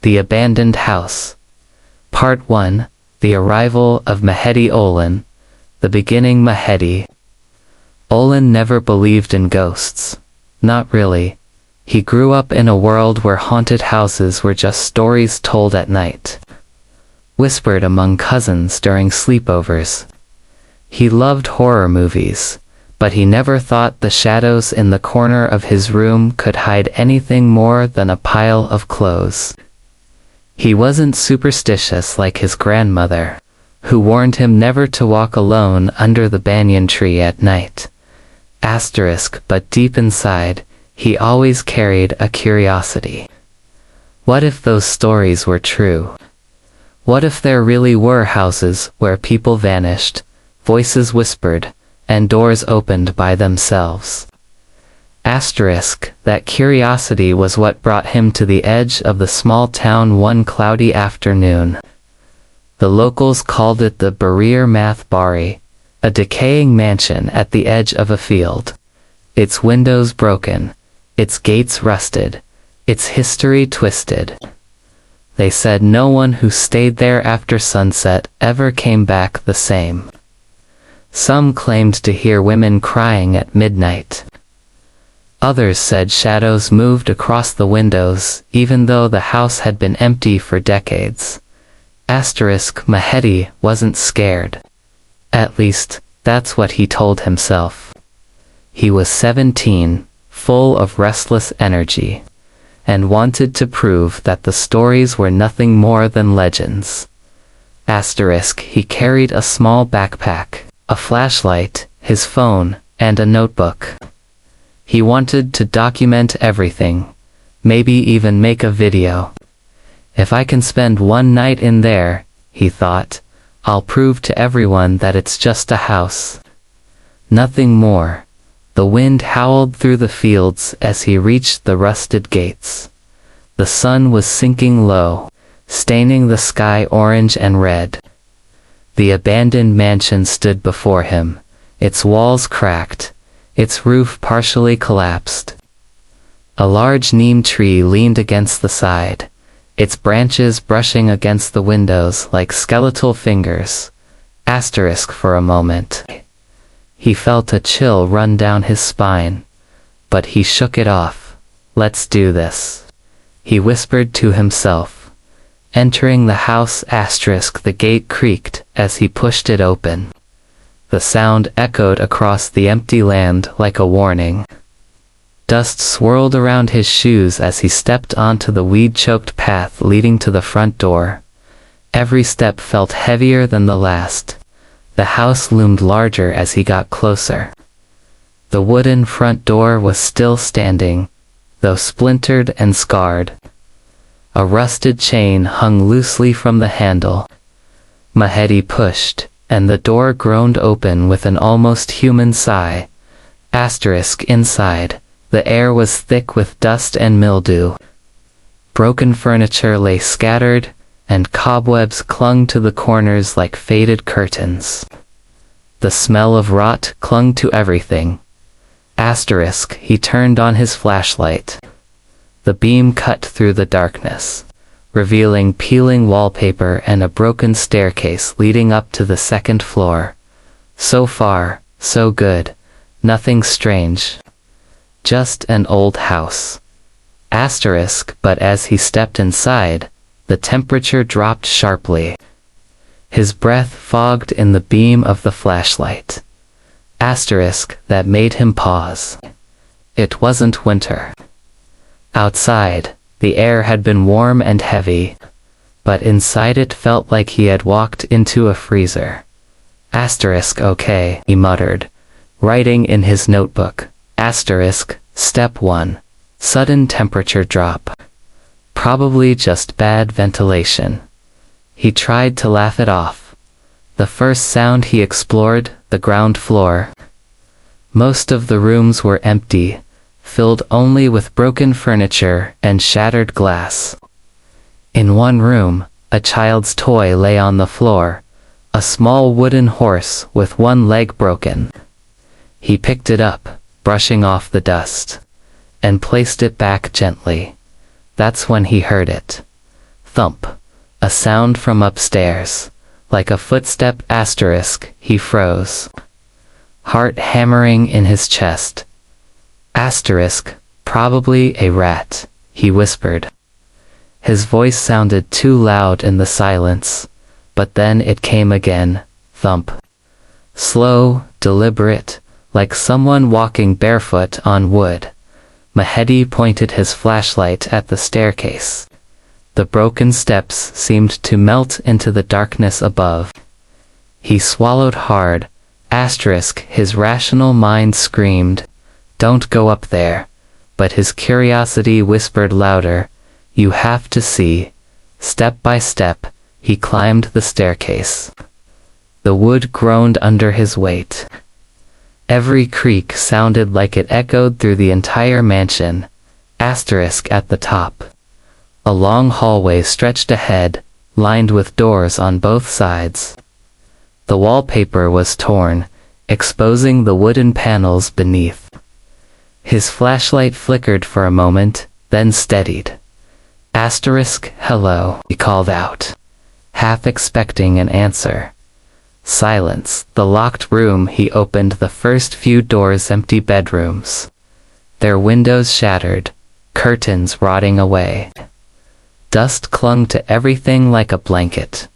The Abandoned House. Part 1. The Arrival of Mehedi Olan. The beginning. Mehedi Olan never believed in ghosts. Not really. He grew up in a world where haunted houses were just stories told at night, whispered among cousins during sleepovers. He loved horror movies, but he never thought the shadows in the corner of his room could hide anything more than a pile of clothes. He wasn't superstitious like his grandmother, who warned him never to walk alone under the banyan tree at night. But deep inside, he always carried a curiosity. What if those stories were true? What if there really were houses where people vanished, voices whispered, and doors opened by themselves? That curiosity was what brought him to the edge of the small town one cloudy afternoon. The locals called it the Barir Math Bari, a decaying mansion at the edge of a field. Its windows broken, its gates rusted, its history twisted. They said no one who stayed there after sunset ever came back the same. Some claimed to hear women crying at midnight. Others said shadows moved across the windows, even though the house had been empty for decades. Mehedi wasn't scared. At least, that's what he told himself. He was 17, full of restless energy, and wanted to prove that the stories were nothing more than legends. He carried a small backpack, a flashlight, his phone, and a notebook. He wanted to document everything, maybe even make a video. If I can spend one night in there, he thought, I'll prove to everyone that it's just a house. Nothing more. The wind howled through the fields as he reached the rusted gates. The sun was sinking low, staining the sky orange and red. The abandoned mansion stood before him, its walls cracked, its roof partially collapsed. A large neem tree leaned against the side, its branches brushing against the windows like skeletal fingers. For a moment, he felt a chill run down his spine, but he shook it off. Let's do this, he whispered to himself. Entering the house, the gate creaked as he pushed it open. The sound echoed across the empty land like a warning. Dust swirled around his shoes as he stepped onto the weed-choked path leading to the front door. Every step felt heavier than the last. The house loomed larger as he got closer. The wooden front door was still standing, though splintered and scarred. A rusted chain hung loosely from the handle. Mehedi pushed, and the door groaned open with an almost human sigh. Inside, the air was thick with dust and mildew. Broken furniture lay scattered, and cobwebs clung to the corners like faded curtains. The smell of rot clung to everything. He turned on his flashlight. The beam cut through the darkness, revealing peeling wallpaper and a broken staircase leading up to the second floor. So far, so good. Nothing strange. Just an old house. But as he stepped inside, the temperature dropped sharply. His breath fogged in the beam of the flashlight. That made him pause. It wasn't winter. Outside, the air had been warm and heavy, but inside it felt like he had walked into a freezer. Okay, he muttered, writing in his notebook. Step 1. Sudden temperature drop. Probably just bad ventilation. He tried to laugh it off. The first sound he explored, the ground floor. Most of the rooms were empty, filled only with broken furniture and shattered glass. In one room, a child's toy lay on the floor, a small wooden horse with one leg broken. He picked it up, brushing off the dust, and placed it back gently. That's when he heard it. Thump. A sound from upstairs. Like a footstep. He froze. Heart hammering in his chest. Probably a rat, he whispered. His voice sounded too loud in the silence, but then it came again. Thump. Slow, deliberate, like someone walking barefoot on wood. Mehdi pointed his flashlight at the staircase. The broken steps seemed to melt into the darkness above. He swallowed hard. His rational mind screamed, "Don't go up there." But his curiosity whispered louder, "You have to see." Step by step, he climbed the staircase. The wood groaned under his weight. Every creak sounded like it echoed through the entire mansion. At the top. A long hallway stretched ahead, lined with doors on both sides. The wallpaper was torn, exposing the wooden panels beneath. His flashlight flickered for a moment, then steadied. Hello, he called out, half expecting an answer. Silence. The locked room. He opened the first few doors. Empty bedrooms. Their windows shattered, curtains rotting away. Dust clung to everything like a blanket.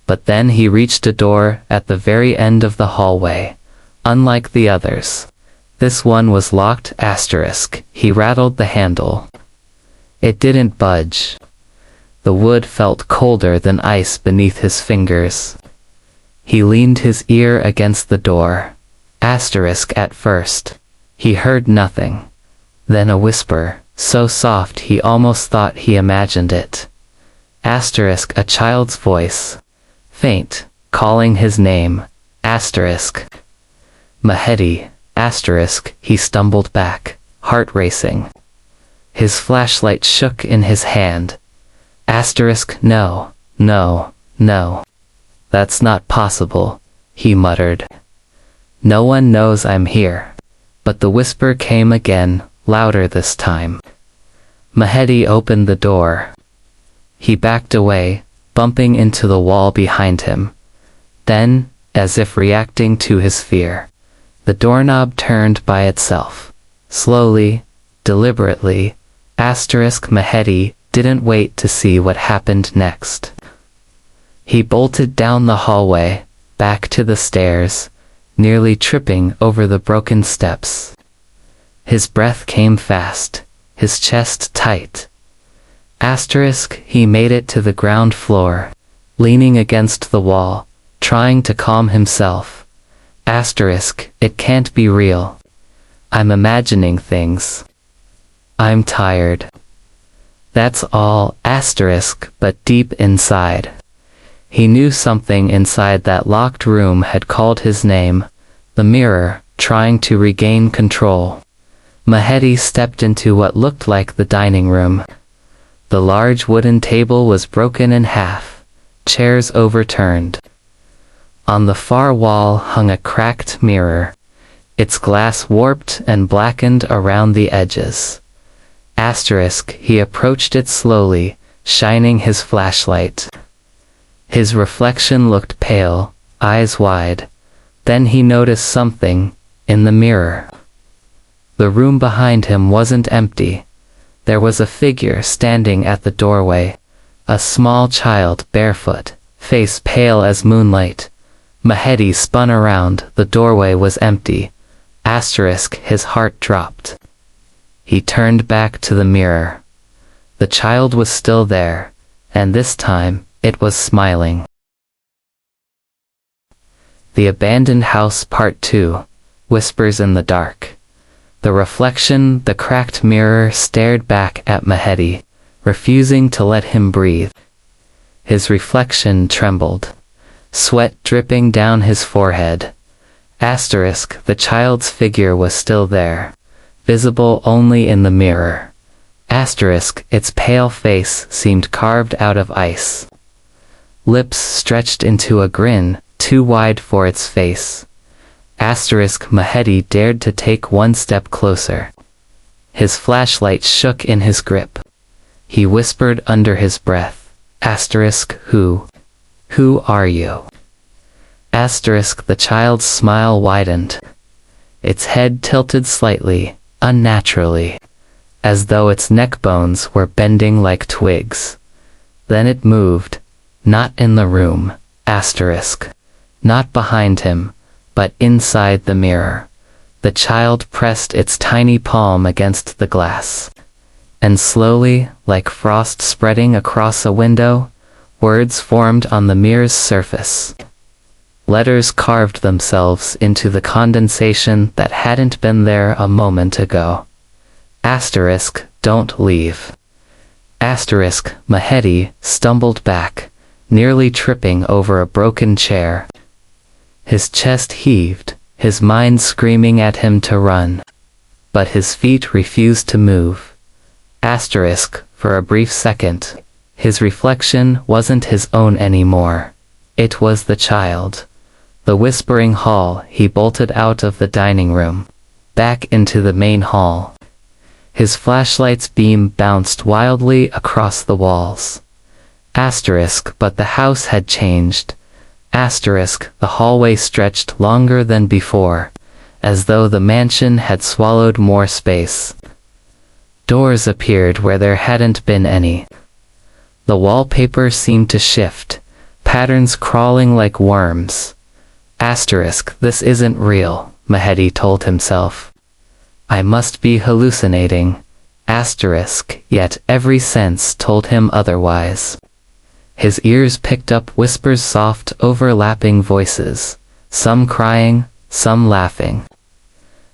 But then he reached a door at the very end of the hallway. Unlike the others. This one was locked. He rattled the handle. It didn't budge. The wood felt colder than ice beneath his fingers. He leaned his ear against the door. At first, he heard nothing. Then a whisper, so soft he almost thought he imagined it. A child's voice. Faint, calling his name. Mehdi. He stumbled back, heart racing. His flashlight shook in his hand. No, no, no. That's not possible, he muttered. No one knows I'm here. But the whisper came again, louder this time. Mehdi opened the door. He backed away, bumping into the wall behind him. Then, as if reacting to his fear, the doorknob turned by itself. Slowly, deliberately. Mehdi didn't wait to see what happened next. He bolted down the hallway, back to the stairs, nearly tripping over the broken steps. His breath came fast, his chest tight. He made it to the ground floor, leaning against the wall, trying to calm himself. It can't be real. I'm imagining things. I'm tired. That's all. But deep inside, he knew something inside that locked room had called his name. The mirror, trying to regain control. Mehdi stepped into what looked like the dining room. The large wooden table was broken in half, chairs overturned. On the far wall hung a cracked mirror, its glass warped and blackened around the edges. He approached it slowly, shining his flashlight. His reflection looked pale, eyes wide. Then he noticed something in the mirror. The room behind him wasn't empty. There was a figure standing at the doorway, a small child barefoot, face pale as moonlight. Mehdi spun around. The doorway was empty. His heart dropped. He turned back to the mirror. The child was still there, and this time, it was smiling. The Abandoned House Part 2. Whispers in the Dark. The reflection, the cracked mirror, stared back at Mehdi, refusing to let him breathe. His reflection trembled, sweat dripping down his forehead. The child's figure was still there, visible only in the mirror. Its pale face seemed carved out of ice. Lips stretched into a grin, too wide for its face. Mehdi dared to take one step closer. His flashlight shook in his grip. He whispered under his breath, Asterisk who? Who are you? Asterisk the child's smile widened. Its head tilted slightly, unnaturally, as though its neck bones were bending like twigs. Then it moved, not in the room, asterisk, not behind him, but inside the mirror. The child pressed its tiny palm against the glass. And slowly, like frost spreading across a window, words formed on the mirror's surface. Letters carved themselves into the condensation that hadn't been there a moment ago. Asterisk, don't leave. Asterisk, Mehedi stumbled back, nearly tripping over a broken chair. His chest heaved, his mind screaming at him to run. But his feet refused to move. Asterisk, for a brief second, his reflection wasn't his own anymore. It was the child. The whispering hall, he bolted out of the dining room, back into the main hall. His flashlight's beam bounced wildly across the walls. Asterisk, but the house had changed. Asterisk, the hallway stretched longer than before, as though the mansion had swallowed more space. Doors appeared where there hadn't been any. The wallpaper seemed to shift, patterns crawling like worms. Asterisk, this isn't real, Mehedi told himself. I must be hallucinating. Asterisk, yet every sense told him otherwise. His ears picked up whispers, soft, overlapping voices, some crying, some laughing.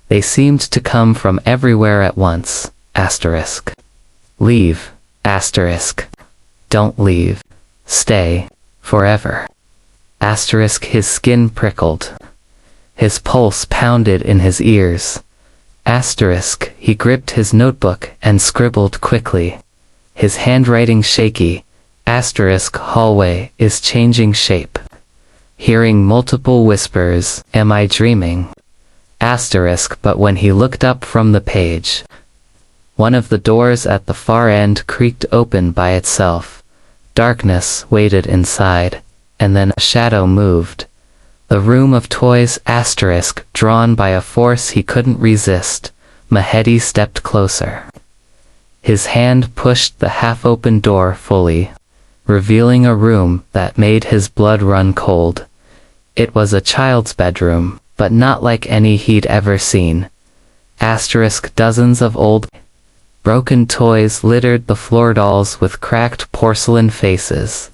They seemed to come from everywhere at once. Asterisk. Leave. Asterisk. Don't leave. Stay. Forever. Asterisk, his skin prickled. His pulse pounded in his ears. Asterisk, he gripped his notebook and scribbled quickly. His handwriting shaky. Asterisk, hallway is changing shape. Hearing multiple whispers, am I dreaming? Asterisk, but when he looked up from the page, one of the doors at the far end creaked open by itself. Darkness waited inside, and then a shadow moved. The room of toys, asterisk, drawn by a force he couldn't resist. Mehedi stepped closer. His hand pushed the half-open door fully, revealing a room that made his blood run cold. It was a child's bedroom, but not like any he'd ever seen. Asterisk, dozens of old, broken toys littered the floor, dolls with cracked porcelain faces.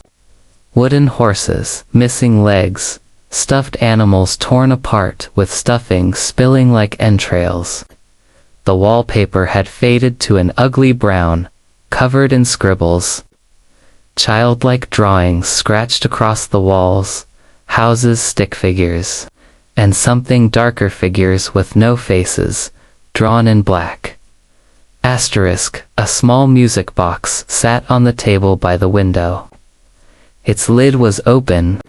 Wooden horses, missing legs, stuffed animals torn apart with stuffing spilling like entrails. The wallpaper had faded to an ugly brown, covered in scribbles. Childlike drawings scratched across the walls, houses, stick figures, and something darker, figures with no faces, drawn in black. Asterisk, a small music box sat on the table by the window. Its lid was open.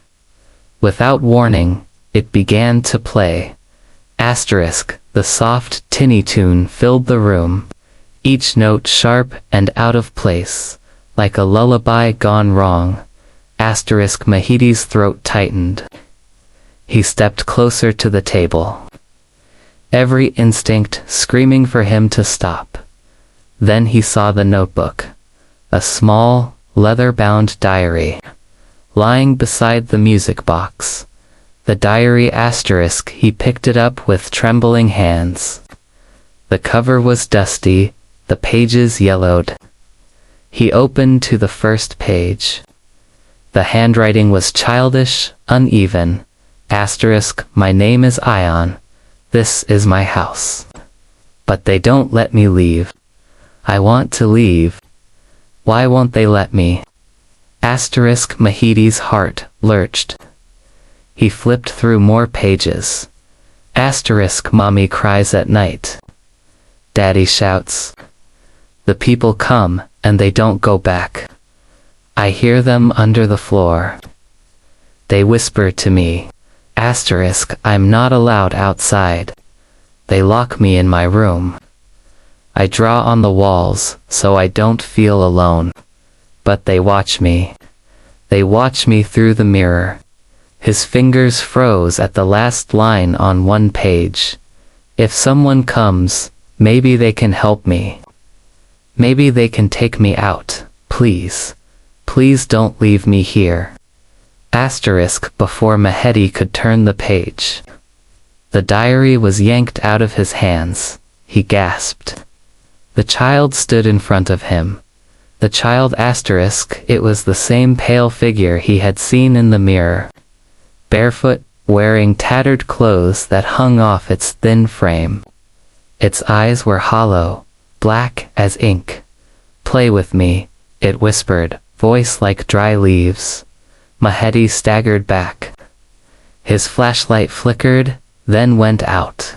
Without warning, it began to play. Asterisk, the soft, tinny tune filled the room, each note sharp and out of place, like a lullaby gone wrong. Asterisk, Mehedi's throat tightened. He stepped closer to the table, every instinct screaming for him to stop. Then he saw the notebook, a small, leather-bound diary, lying beside the music box. The diary, asterisk, he picked it up with trembling hands. The cover was dusty, the pages yellowed. He opened to the first page. The handwriting was childish, uneven. Asterisk, my name is Ion. This is my house. But they don't let me leave. I want to leave. Why won't they let me? Asterisk, Mehedi's heart lurched. He flipped through more pages. Asterisk, mommy cries at night. Daddy shouts. The people come, and they don't go back. I hear them under the floor. They whisper to me. Asterisk, I'm not allowed outside. They lock me in my room. I draw on the walls, so I don't feel alone. But they watch me. They watch me through the mirror. His fingers froze at the last line on one page. If someone comes, maybe they can help me. Maybe they can take me out, please. Please don't leave me here. Asterisk before Mehedi could turn the page. The diary was yanked out of his hands. He gasped. The child stood in front of him. The child asterisk, it was the same pale figure he had seen in the mirror. Barefoot, wearing tattered clothes that hung off its thin frame. Its eyes were hollow, black as ink. Play with me, it whispered, voice like dry leaves. Mehedi staggered back. His flashlight flickered, then went out.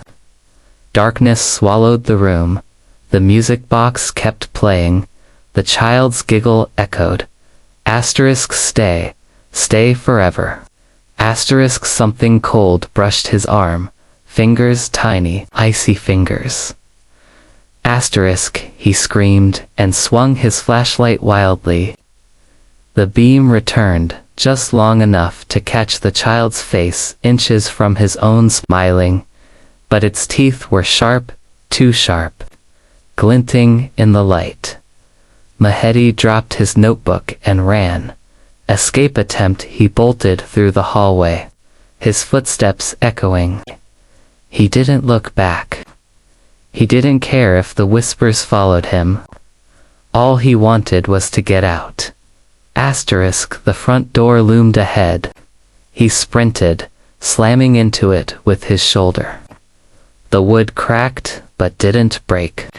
Darkness swallowed the room. The music box kept playing. The child's giggle echoed. Asterisk stay, stay forever. Asterisk something cold brushed his arm. Fingers tiny, icy fingers. Asterisk, he screamed, and swung his flashlight wildly. The beam returned, just long enough to catch the child's face inches from his own smiling, but its teeth were sharp, too sharp, glinting in the light. Mehedi dropped his notebook and ran. Escape attempt, he bolted through the hallway, his footsteps echoing. He didn't look back. He didn't care if the whispers followed him. All he wanted was to get out. Asterisk, the front door loomed ahead. He sprinted, slamming into it with his shoulder. The wood cracked, but didn't break.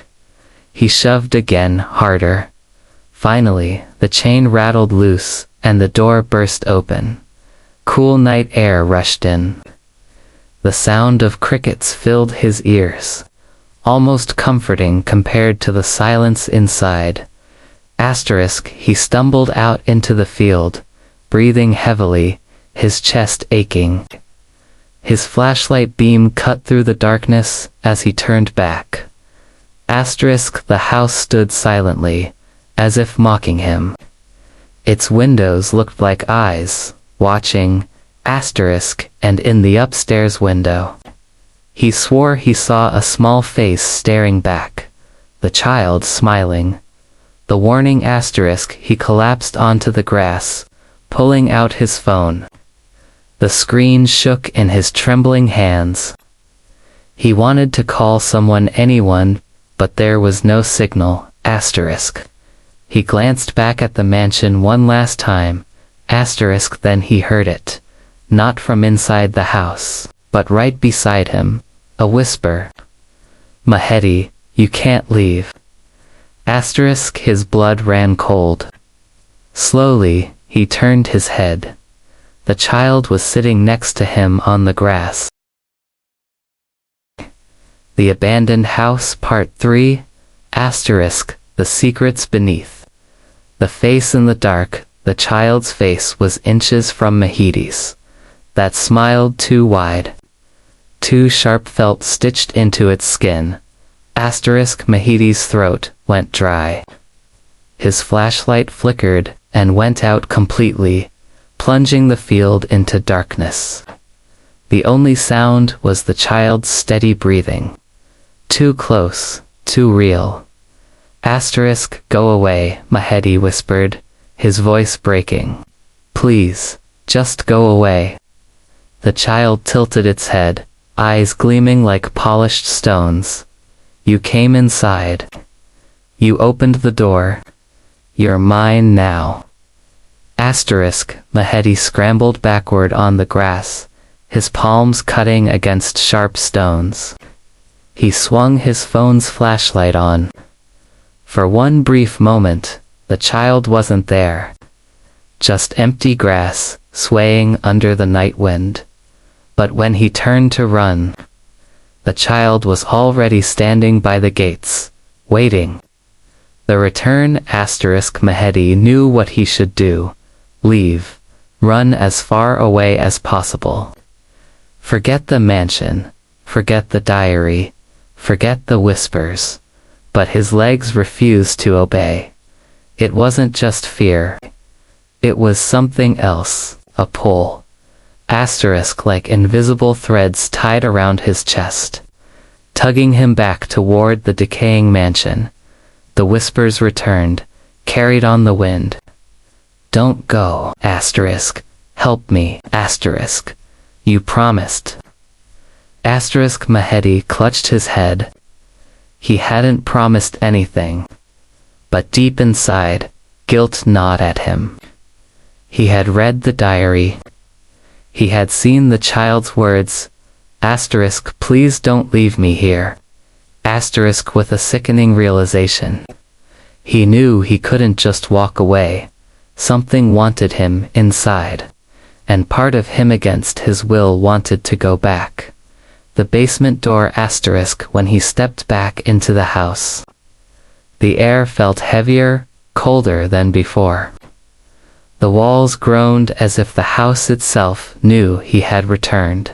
He shoved again, harder. Finally, the chain rattled loose, and the door burst open. Cool night air rushed in. The sound of crickets filled his ears, almost comforting compared to the silence inside. Asterisk, he stumbled out into the field, breathing heavily, his chest aching. His flashlight beam cut through the darkness as he turned back. Asterisk, the house stood silently, as if mocking him. Its windows looked like eyes, watching, asterisk, and in the upstairs window. He swore he saw a small face staring back, the child smiling. The warning asterisk, he collapsed onto the grass, pulling out his phone. The screen shook in his trembling hands. He wanted to call someone, anyone, but there was no signal, asterisk. He glanced back at the mansion one last time, asterisk, then he heard it. Not from inside the house, but right beside him, a whisper. Mehedi, you can't leave. Asterisk, his blood ran cold. Slowly, he turned his head. The child was sitting next to him on the grass. The Abandoned House, Part 3, asterisk, the secrets beneath. The face in the dark, the child's face was inches from Mehedi's. That smiled too wide. Two sharp felt stitched into its skin. Asterisk, Mehedi's throat went dry. His flashlight flickered and went out completely, plunging the field into darkness. The only sound was the child's steady breathing. Too close, too real. Asterisk, go away, Mehedi whispered, his voice breaking. Please, just go away. The child tilted its head, eyes gleaming like polished stones. You came inside. You opened the door. You're mine now. Asterisk, Mehedi scrambled backward on the grass, his palms cutting against sharp stones. He swung his phone's flashlight on. For one brief moment, the child wasn't there. Just empty grass, swaying under the night wind. But when he turned to run, the child was already standing by the gates, waiting. The return, asterisk, Mehedi knew what he should do. Leave. Run as far away as possible. Forget the mansion. Forget the diary. Forget the whispers. But his legs refused to obey. It wasn't just fear. It was something else, a pull. Asterisk like invisible threads tied around his chest, tugging him back toward the decaying mansion. The whispers returned, carried on the wind. Don't go, asterisk. Help me, asterisk. You promised. Asterisk Mehedi clutched his head. He hadn't promised anything. But deep inside, guilt gnawed at him. He had read the diary. He had seen the child's words. Asterisk, please don't leave me here. Asterisk with a sickening realization. He knew he couldn't just walk away. Something wanted him inside. And part of him against his will wanted to go back. The basement door asterisk when he stepped back into the house. The air felt heavier, colder than before. The walls groaned as if the house itself knew he had returned.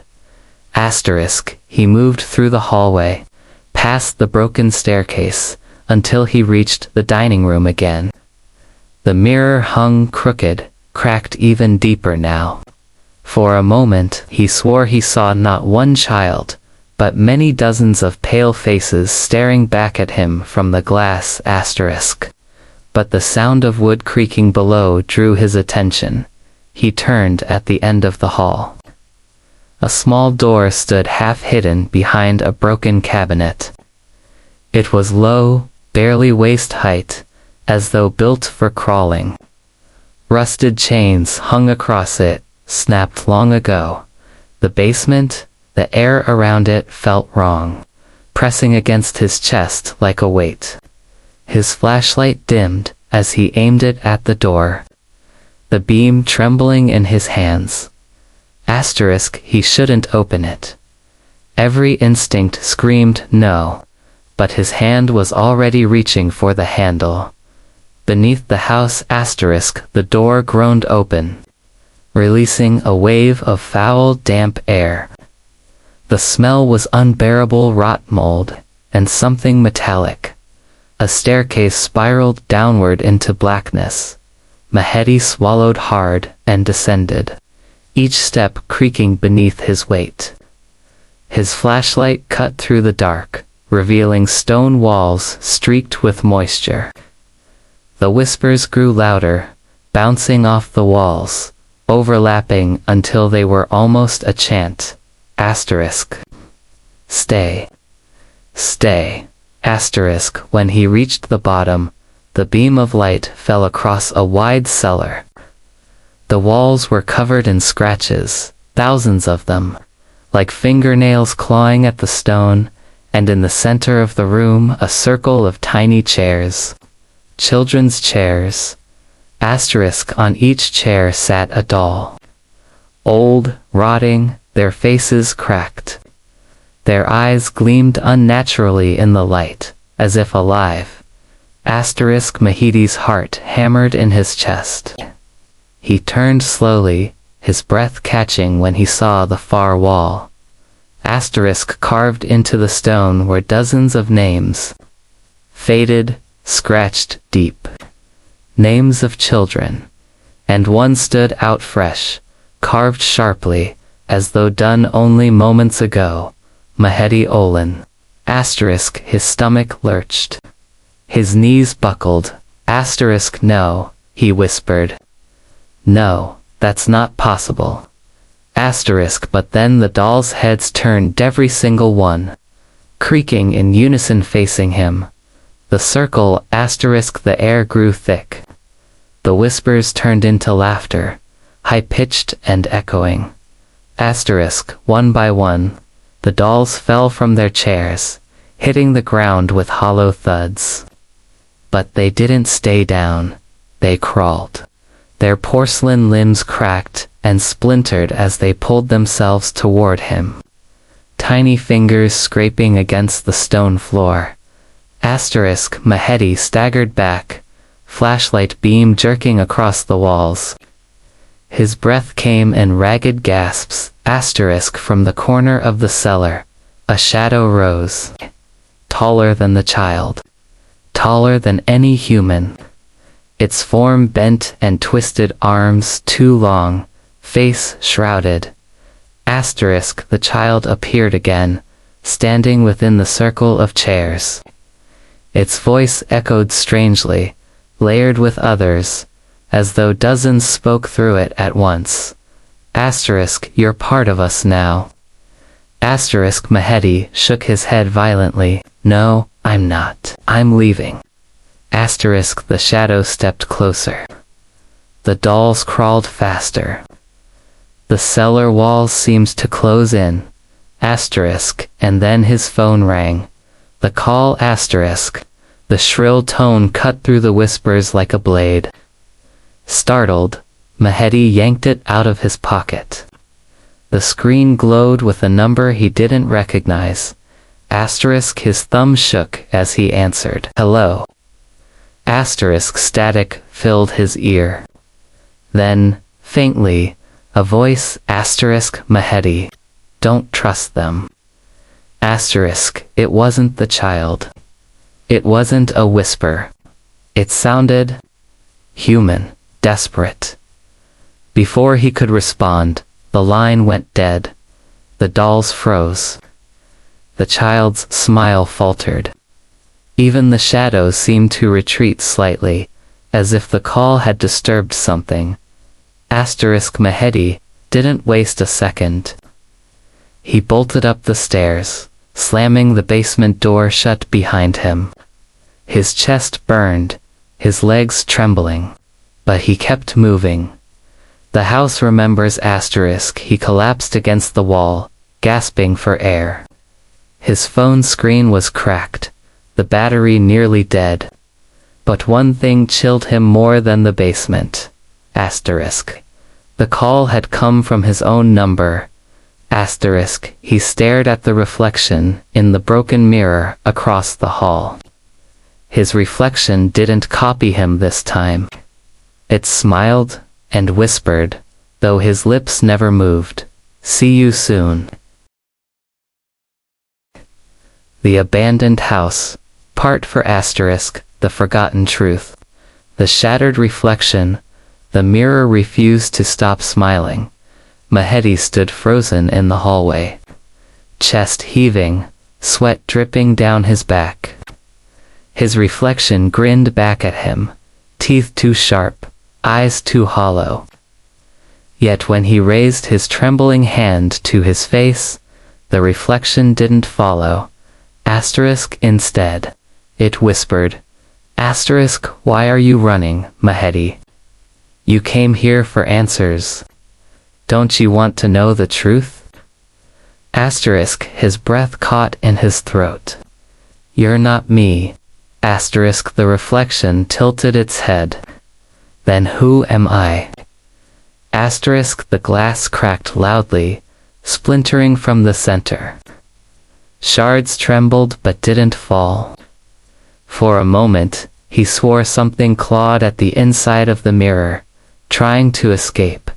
Asterisk, he moved through the hallway, past the broken staircase, until he reached the dining room again. The mirror hung crooked, cracked even deeper now. For a moment he swore he saw not one child, but many dozens of pale faces staring back at him from the glass asterisk. But the sound of wood creaking below drew his attention. He turned at the end of the hall. A small door stood half hidden behind a broken cabinet. It was low, barely waist height, as though built for crawling. Rusted chains hung across it, snapped long ago. The basement, the air around it felt wrong, pressing against his chest like a weight. His flashlight dimmed as he aimed it at the door, the beam trembling in his hands. Asterisk, he shouldn't open it. Every instinct screamed no, but his hand was already reaching for the handle. Beneath the house asterisk, the door groaned open, releasing a wave of foul, damp air. The smell was unbearable rot mold, and something metallic. A staircase spiraled downward into blackness. Mehedi swallowed hard and descended, each step creaking beneath his weight. His flashlight cut through the dark, revealing stone walls streaked with moisture. The whispers grew louder, bouncing off the walls, overlapping until they were almost a chant. Asterisk. Stay. Stay. Asterisk. When he reached the bottom, the beam of light fell across a wide cellar. The walls were covered in scratches, thousands of them, like fingernails clawing at the stone, and in the center of the room a circle of tiny chairs. Children's chairs. Asterisk. On each chair sat a doll. Old, rotting, their faces cracked. Their eyes gleamed unnaturally in the light, as if alive. Asterisk. Mehedi's heart hammered in his chest. He turned slowly, his breath catching when he saw the far wall. Asterisk. Carved into the stone were dozens of names. Faded, scratched deep. Names of children. And one stood out fresh, carved sharply, as though done only moments ago. Mehedi Olin. Asterisk. His stomach lurched. His knees buckled. Asterisk. No, he whispered. No, that's not possible. Asterisk. But then the dolls' heads turned, every single one, creaking in unison facing him. The circle asterisk. The air grew thick. The whispers turned into laughter, high-pitched and echoing. Asterisk. One by one, the dolls fell from their chairs, hitting the ground with hollow thuds. But they didn't stay down. They crawled. Their porcelain limbs cracked and splintered as they pulled themselves toward him, tiny fingers scraping against the stone floor. Asterisk. Mehedi staggered back, flashlight beam jerking across the walls. His breath came in ragged gasps. Asterisk. From the corner of the cellar, a shadow rose, taller than the child, taller than any human. its form bent and twisted, arms too long, face shrouded. Asterisk, the child appeared again, standing within the circle of chairs. Its voice echoed strangely, layered with others, as though dozens spoke through it at once. Asterisk, you're part of us now. Asterisk, Mehedi shook his head violently. No, I'm not. I'm leaving. Asterisk, the shadow stepped closer. The dolls crawled faster. The cellar walls seemed to close in. Asterisk, and then his phone rang. The call, asterisk. The shrill tone cut through the whispers like a blade. Startled, Mehedi yanked it out of his pocket. The screen glowed with a number he didn't recognize. Asterisk, his thumb shook as he answered. Hello. Asterisk, static filled his ear. Then, faintly, a voice, asterisk, Mehedi. Don't trust them. Asterisk, it wasn't the child. It wasn't a whisper. It sounded human, desperate. Before he could respond, the line went dead. The dolls froze. The child's smile faltered. Even the shadows seemed to retreat slightly, as if the call had disturbed something. Asterisk, Mehedi didn't waste a second. He bolted up the stairs, slamming the basement door shut behind him. His chest burned, his legs trembling, but he kept moving. The house remembers, asterisk. He collapsed against the wall, gasping for air. His phone screen was cracked, the battery nearly dead. But one thing chilled him more than the basement. Asterisk. The call had come from his own number. Asterisk. He stared at the reflection in the broken mirror across the hall. His reflection didn't copy him this time. It smiled and whispered, though his lips never moved. See you soon. The abandoned house. Part for asterisk, the forgotten truth. The shattered reflection. The mirror refused to stop smiling. Mehedi stood frozen in the hallway. Chest heaving, sweat dripping down his back. His reflection grinned back at him, teeth too sharp, eyes too hollow. Yet when he raised his trembling hand to his face, the reflection didn't follow. Asterisk instead. It whispered, asterisk, why are you running, Mehedi? You came here for answers. Don't you want to know the truth? Asterisk, his breath caught in his throat. You're not me. Asterisk, the reflection tilted its head. Then who am I? Asterisk, the glass cracked loudly, splintering from the center. Shards trembled but didn't fall. For a moment, he swore something clawed at the inside of the mirror, trying to escape.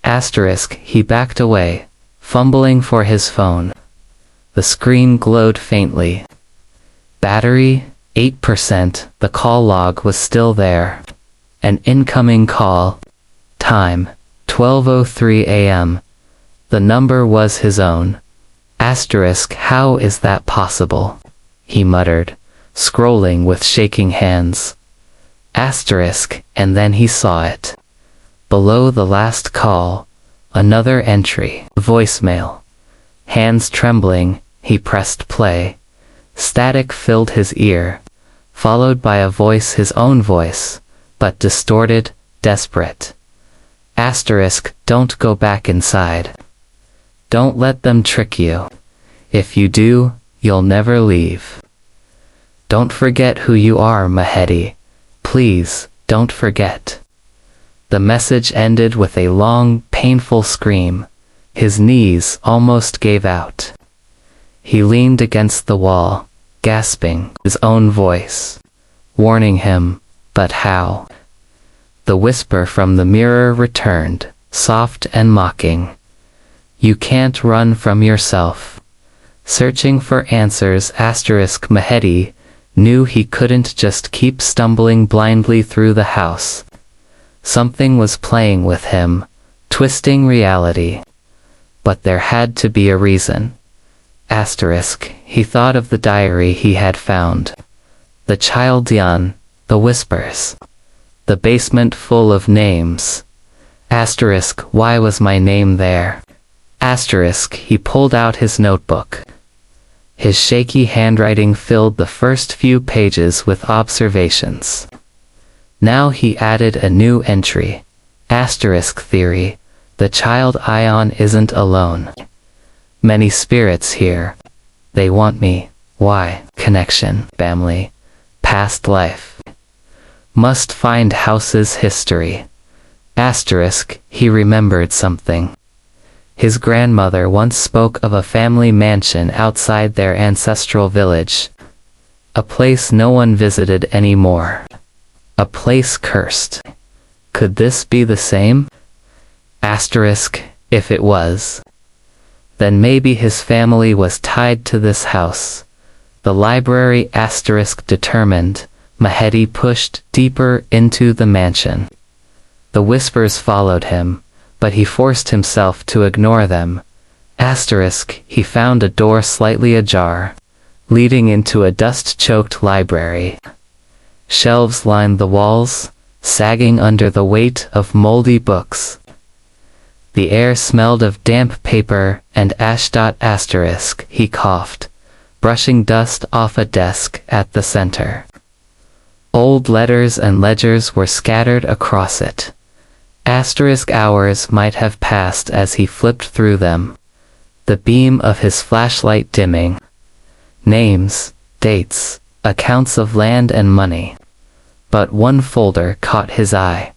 Asterisk, he backed away, fumbling for his phone. The screen glowed faintly. Battery, 8%, the call log was still there. An incoming call. Time, 12:03 a.m. The number was his own. Asterisk, how is that possible? He muttered, scrolling with shaking hands. Asterisk, and then he saw it. Below the last call, another entry. Voicemail. Hands trembling, he pressed play. Static filled his ear, followed by a voice, his own voice, but distorted, desperate. Asterisk, don't go back inside. Don't let them trick you. If you do, you'll never leave. Don't forget who you are, Mehedi. Please, don't forget. The message ended with a long, painful scream. His knees almost gave out. He leaned against the wall, gasping, his own voice, warning him, but how? The whisper from the mirror returned, soft and mocking. You can't run from yourself. Searching for answers, asterisk, Mehedi knew he couldn't just keep stumbling blindly through the house. Something was playing with him, twisting reality. But there had to be a reason. He thought of the diary he had found. The child Yan, the whispers. The basement full of names. Why was my name there? He pulled out his notebook. His shaky handwriting filled the first few pages with observations. Now he added a new entry. Theory. The child Ion isn't alone. Many spirits here. They want me. Why? Connection. Family. Past life. Must find house's history. He remembered something. His grandmother once spoke of a family mansion outside their ancestral village. A place no one visited anymore. A place cursed. Could this be the same? If it was, then maybe his family was tied to this house. The library determined. Mehedi pushed deeper into the mansion. The whispers followed him, but he forced himself to ignore them. He found a door slightly ajar, leading into a dust-choked library. Shelves lined the walls, sagging under the weight of moldy books. The air smelled of damp paper and ash. He coughed, brushing dust off a desk at the center. Old letters and ledgers were scattered across it. Hours might have passed as he flipped through them, the beam of his flashlight dimming. Names, dates, accounts of land and money. But one folder caught his eye.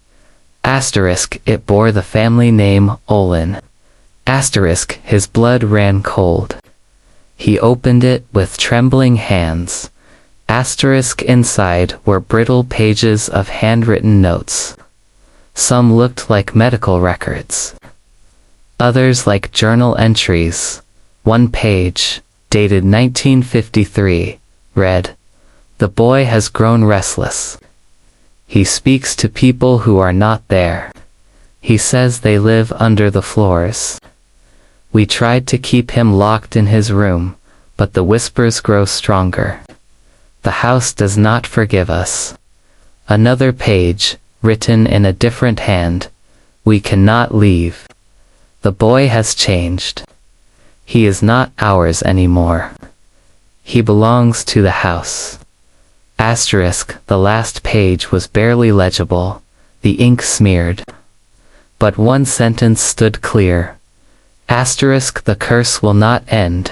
It bore the family name Olin. His blood ran cold. He opened it with trembling hands. Inside were brittle pages of handwritten notes. Some looked like medical records. Others like journal entries. One page, dated 1953, read, "The boy has grown restless. He speaks to people who are not there. He says they live under the floors. We tried to keep him locked in his room, but the whispers grow stronger. The house does not forgive us." Another page, written in a different hand. "We cannot leave. The boy has changed. He is not ours anymore. He belongs to the house." The last page was barely legible, the ink smeared. But one sentence stood clear. "The curse will not end.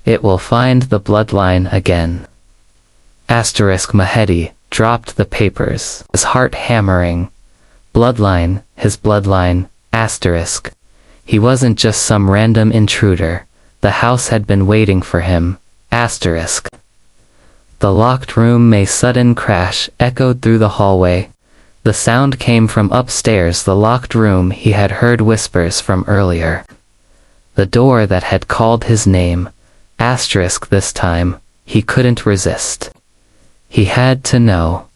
It will find the bloodline again." Mehedi dropped the papers, his heart hammering. Bloodline, his bloodline, He wasn't just some random intruder. The house had been waiting for him. The locked room. A sudden crash echoed through the hallway. The sound came from upstairs, the locked room he had heard whispers from earlier. The door that had called his name. This time, he couldn't resist. He had to know.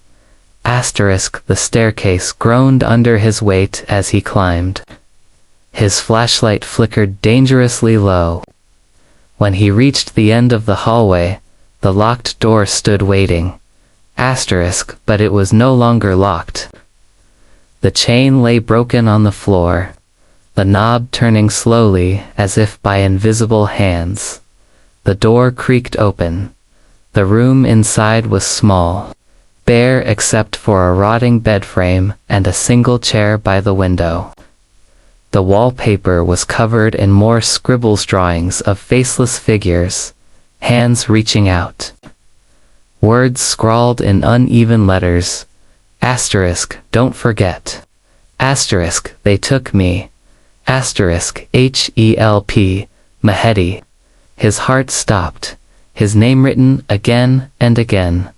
The staircase groaned under his weight as he climbed. His flashlight flickered dangerously low. When he reached the end of the hallway, the locked door stood waiting. But it was no longer locked. The chain lay broken on the floor, the knob turning slowly as if by invisible hands. The door creaked open. The room inside was small, bare except for a rotting bed frame and a single chair by the window. The wallpaper was covered in more scribbles, drawings of faceless figures, hands reaching out. Words scrawled in uneven letters. Don't forget. They took me. HELP, Mehedi. His heart stopped. His name written again and again.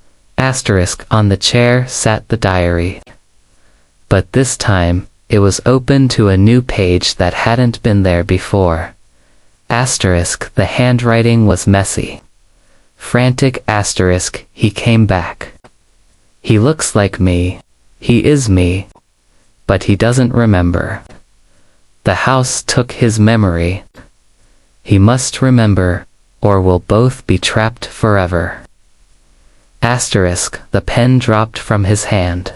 On the chair sat the diary. But this time, it was open to a new page that hadn't been there before. The handwriting was messy. Frantic asterisk, he came back. He looks like me. He is me. But he doesn't remember. The house took his memory. He must remember, or we'll both be trapped forever. Asterisk, the pen dropped from his hand.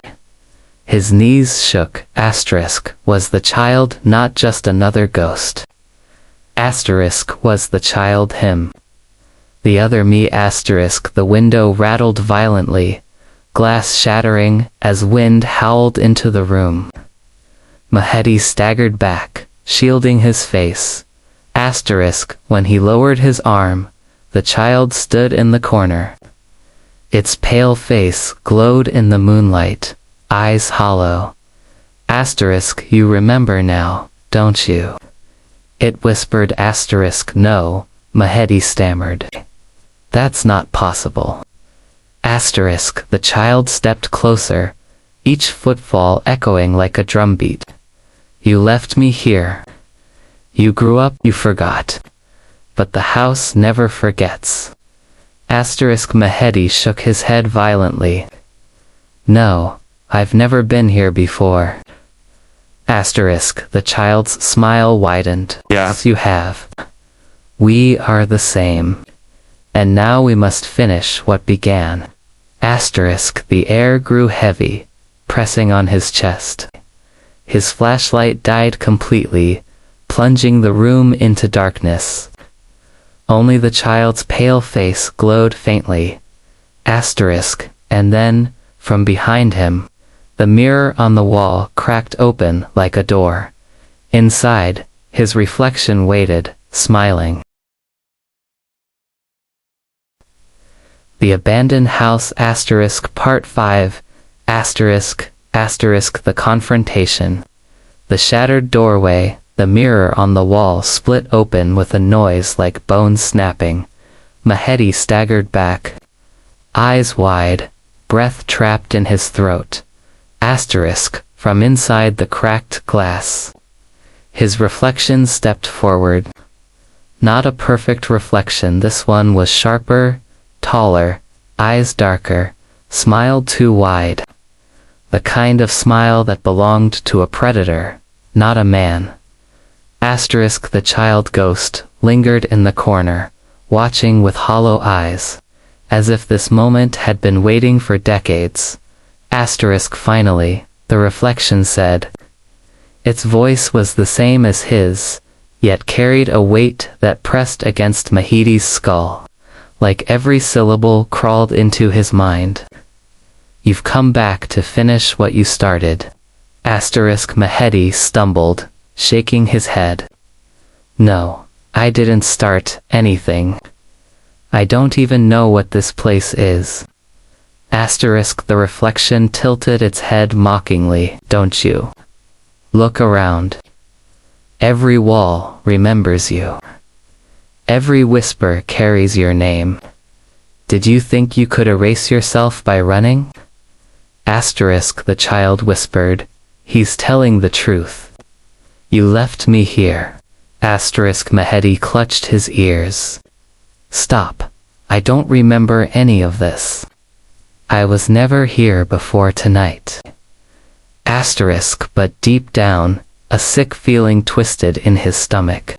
His knees shook. Asterisk, was the child not just another ghost? Asterisk, was the child him? The other me? Asterisk, the window rattled violently, glass shattering as wind howled into the room. Mehdi staggered back, shielding his face. Asterisk, when he lowered his arm, the child stood in the corner. Its pale face glowed in the moonlight, eyes hollow. Asterisk, you remember now, don't you? It whispered. Asterisk, no, Mehdi stammered. That's not possible. Asterisk, the child stepped closer, each footfall echoing like a drumbeat. You left me here. You grew up, you forgot. But the house never forgets. Asterisk, Mehdi shook his head violently. No, I've never been here before. Asterisk, the child's smile widened. Yes, you have. We are the same. And now we must finish what began. Asterisk, the air grew heavy, pressing on his chest. His flashlight died completely, plunging the room into darkness. Only the child's pale face glowed faintly. Asterisk, and then, from behind him, the mirror on the wall cracked open like a door. Inside, his reflection waited, smiling. The Abandoned House Asterisk Part 5 Asterisk, Asterisk, the confrontation. The shattered doorway, the mirror on the wall split open with a noise like bones snapping. Mehdi staggered back, eyes wide, breath trapped in his throat. Asterisk, from inside the cracked glass. His reflection stepped forward. Not a perfect reflection, this one was sharper, taller, eyes darker, smile too wide. The kind of smile that belonged to a predator, not a man. Asterisk, the child ghost, lingered in the corner, watching with hollow eyes, as if this moment had been waiting for decades. Asterisk, finally, the reflection said. Its voice was the same as his, yet carried a weight that pressed against Mehdi's skull. Like every syllable crawled into his mind. You've come back to finish what you started. Asterisk, Mehdi stumbled, shaking his head. No, I didn't start anything. I don't even know what this place is. Asterisk, the reflection tilted its head mockingly. Don't you? Look around. Every wall remembers you. Every whisper carries your name. Did you think you could erase yourself by running? Asterisk, the child whispered. He's telling the truth. You left me here. Asterisk, Mehdi clutched his ears. Stop. I don't remember any of this. I was never here before tonight. Asterisk, but deep down, a sick feeling twisted in his stomach.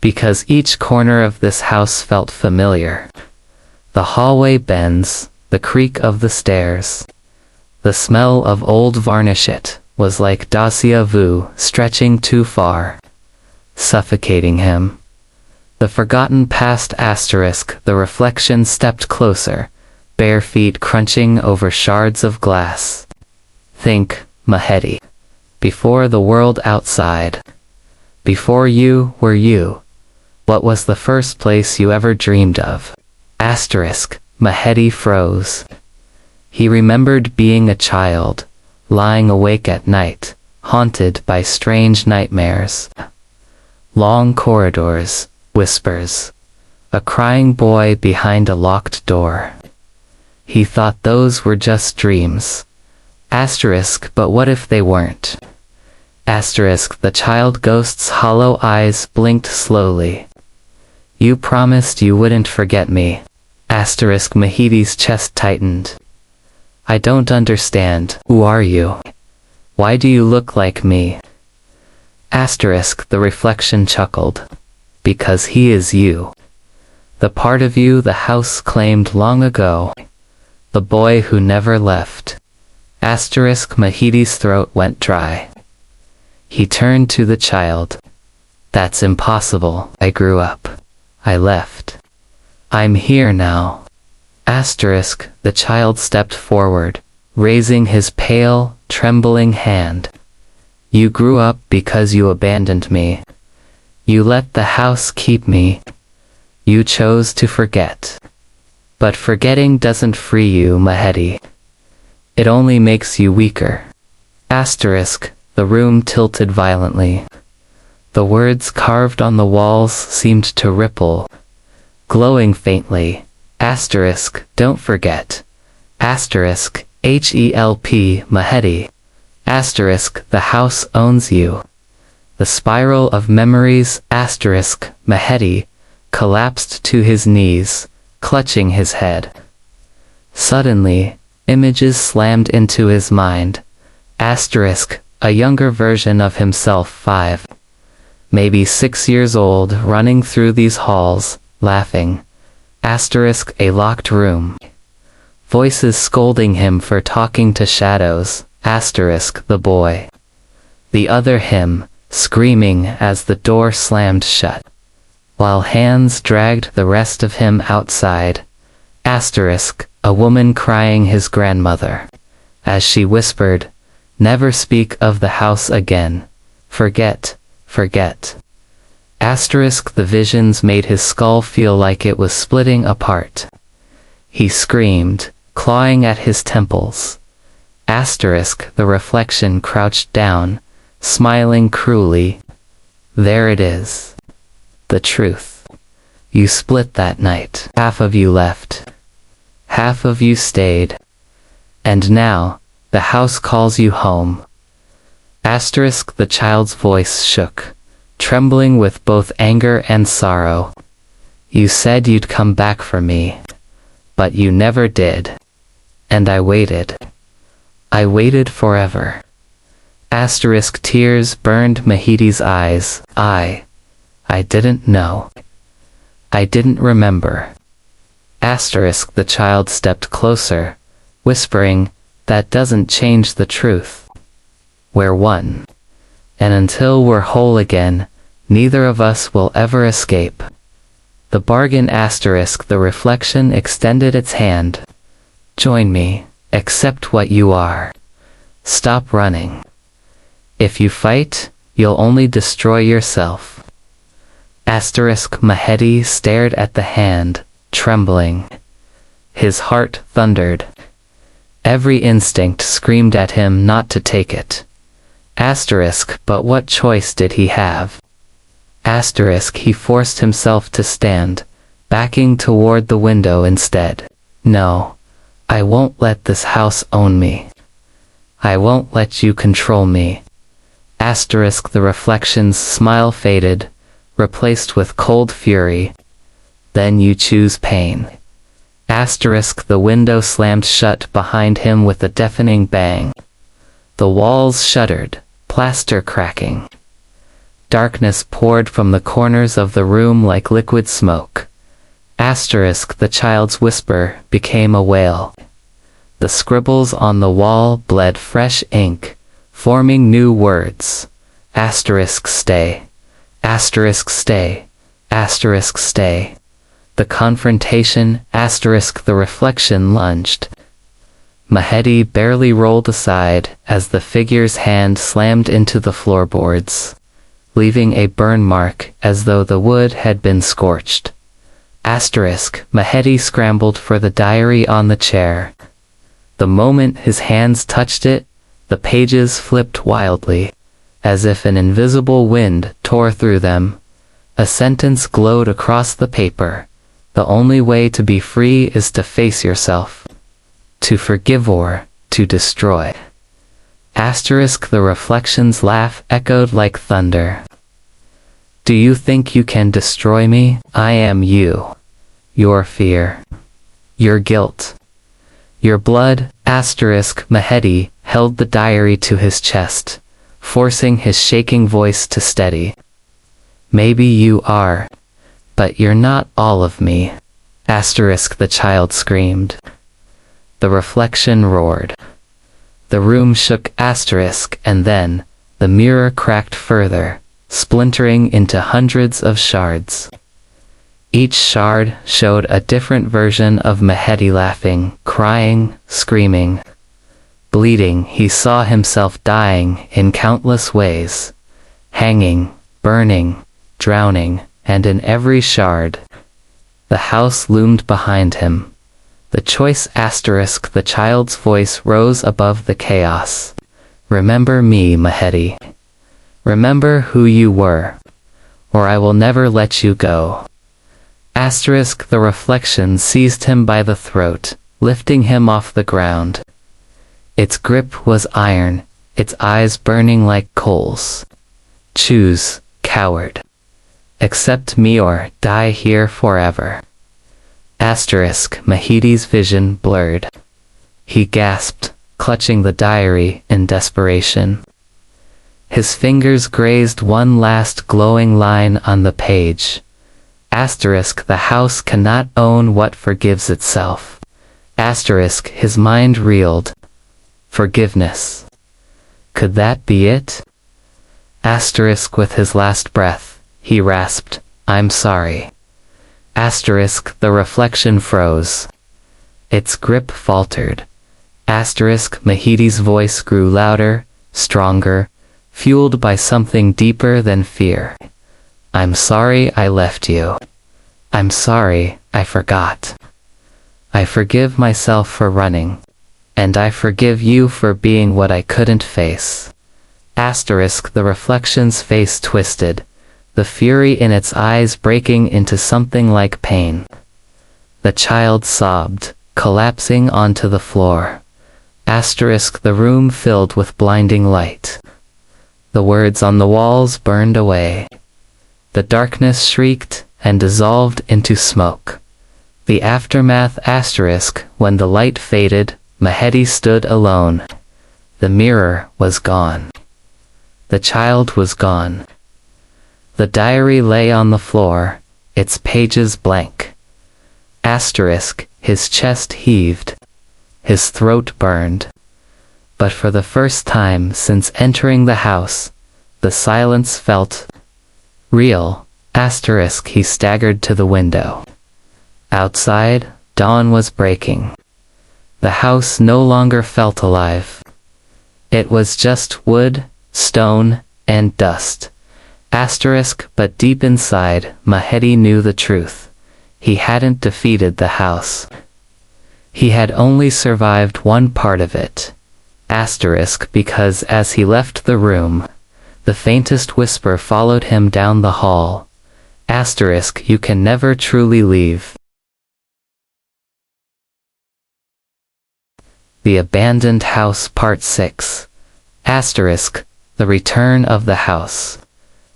Because each corner of this house felt familiar. The hallway bends, the creak of the stairs. The smell of old varnish was like déjà vu stretching too far, suffocating him. The forgotten past. Asterisk, the reflection stepped closer, bare feet crunching over shards of glass. Think, Mehdi. Before the world outside. Before you were you. What was the first place you ever dreamed of? Asterisk, Mehdi froze. He remembered being a child, lying awake at night, haunted by strange nightmares. Long corridors, whispers. A crying boy behind a locked door. He thought those were just dreams. Asterisk, but what if they weren't? Asterisk, the child ghost's hollow eyes blinked slowly. You promised you wouldn't forget me. Asterisk Mahiti's chest tightened. I don't understand. Who are you? Why do you look like me? Asterisk the reflection chuckled. Because he is you. The part of you the house claimed long ago. The boy who never left. Asterisk Mahiti's throat went dry. He turned to the child. That's impossible. I grew up. I left. I'm here now. Asterisk the child stepped forward, raising his pale, trembling hand. You grew up because you abandoned me. You let the house keep me. You chose to forget. But forgetting doesn't free you, Maheti. It only makes you weaker. Asterisk, the room tilted violently. The words carved on the walls seemed to ripple, glowing faintly. Asterisk, don't forget. Asterisk, HELP, Maheti. Asterisk, the house owns you. The spiral of memories, asterisk, Maheti, collapsed to his knees, clutching his head. Suddenly, images slammed into his mind. Asterisk, a younger version of himself, 5, maybe 6 years old, running through these halls, laughing. Asterisk, a locked room. Voices scolding him for talking to shadows. Asterisk, the boy. The other him, screaming as the door slammed shut, while hands dragged the rest of him outside. Asterisk, a woman crying his grandmother, as she whispered, never speak of the house again. Forget, forget. Asterisk, the visions made his skull feel like it was splitting apart. He screamed, clawing at his temples. Asterisk, the reflection crouched down, smiling cruelly. There it is. The truth. You split that night. Half of you left. Half of you stayed. And now, the house calls you home. Asterisk, the child's voice shook, trembling with both anger and sorrow. You said you'd come back for me. But you never did. And I waited. I waited forever. Asterisk, tears burned Mahiti's eyes. I didn't know. I didn't remember. Asterisk, the child stepped closer, whispering, that doesn't change the truth. We're one. And until we're whole again, neither of us will ever escape. The bargain. Asterisk, the reflection extended its hand. Join me. Accept what you are. Stop running. If you fight, you'll only destroy yourself. Asterisk, Maheti stared at the hand, trembling. His heart thundered. Every instinct screamed at him not to take it. Asterisk, but what choice did he have? Asterisk, he forced himself to stand, backing toward the window instead. No, I won't let this house own me. I won't let you control me. Asterisk, the reflection's smile faded, replaced with cold fury. Then you choose pain. Asterisk, the window slammed shut behind him with a deafening bang. The walls shuddered, plaster cracking. Darkness poured from the corners of the room like liquid smoke. Asterisk, the child's whisper became a wail. The scribbles on the wall bled fresh ink, forming new words. Asterisk, stay. Asterisk, stay. Asterisk, stay. The confrontation. Asterisk, the reflection lunged. Maheti barely rolled aside as the figure's hand slammed into the floorboards, leaving a burn mark as though the wood had been scorched. Asterisk, Maheti scrambled for the diary on the chair. The moment his hands touched it, the pages flipped wildly, as if an invisible wind tore through them. A sentence glowed across the paper. The only way to be free is to face yourself. To forgive or to destroy. Asterisk, the reflection's laugh echoed like thunder. Do you think you can destroy me? I am you. Your fear. your guilt. Your blood, asterisk. Mehedi held the diary to his chest, forcing his shaking voice to steady. Maybe you are, but you're not all of me, asterisk. The child screamed. The reflection roared. The room shook, asterisk, and then the mirror cracked further, splintering into hundreds of shards. Each shard showed a different version of Mehedi, laughing, crying, screaming. Bleeding, he saw himself dying in countless ways, hanging, burning, drowning, and in every shard. The house loomed behind him. The choice, asterisk. The child's voice rose above the chaos. Remember me, Mehedi. Remember who you were, or I will never let you go. Asterisk. The reflection seized him by the throat, lifting him off the ground. Its grip was iron, its eyes burning like coals. Choose, coward. Accept me or die here forever. Asterisk. Mehedi's vision blurred. He gasped, clutching the diary in desperation. His fingers grazed one last glowing line on the page. Asterisk. The house cannot own what forgives itself. Asterisk. His mind reeled. Forgiveness. Could that be it? Asterisk. With his last breath, he rasped, I'm sorry. Asterisk. The reflection froze. Its grip faltered. Asterisk. Mehedi's voice grew louder, stronger, fueled by something deeper than fear. I'm sorry I left you. I'm sorry I forgot. I forgive myself for running. And I forgive you for being what I couldn't face. Asterisk. The reflection's face twisted, the fury in its eyes breaking into something like pain. The child sobbed, collapsing onto the floor. Asterisk. The room filled with blinding light. The words on the walls burned away. The darkness shrieked and dissolved into smoke. The aftermath, asterisk. When the light faded, Mehedi stood alone. The mirror was gone. The child was gone. The diary lay on the floor, its pages blank. Asterisk. His chest heaved. His throat burned. But for the first time since entering the house, the silence felt real. Asterisk. He staggered to the window. Outside, dawn was breaking. The house no longer felt alive. It was just wood, stone, and dust. Asterisk. But deep inside, Mehedi knew the truth. He hadn't defeated the house. He had only survived one part of it. Asterisk. Because as he left the room, the faintest whisper followed him down the hall. Asterisk. You can never truly leave. The Abandoned House Part 6. Asterisk. The Return of the House.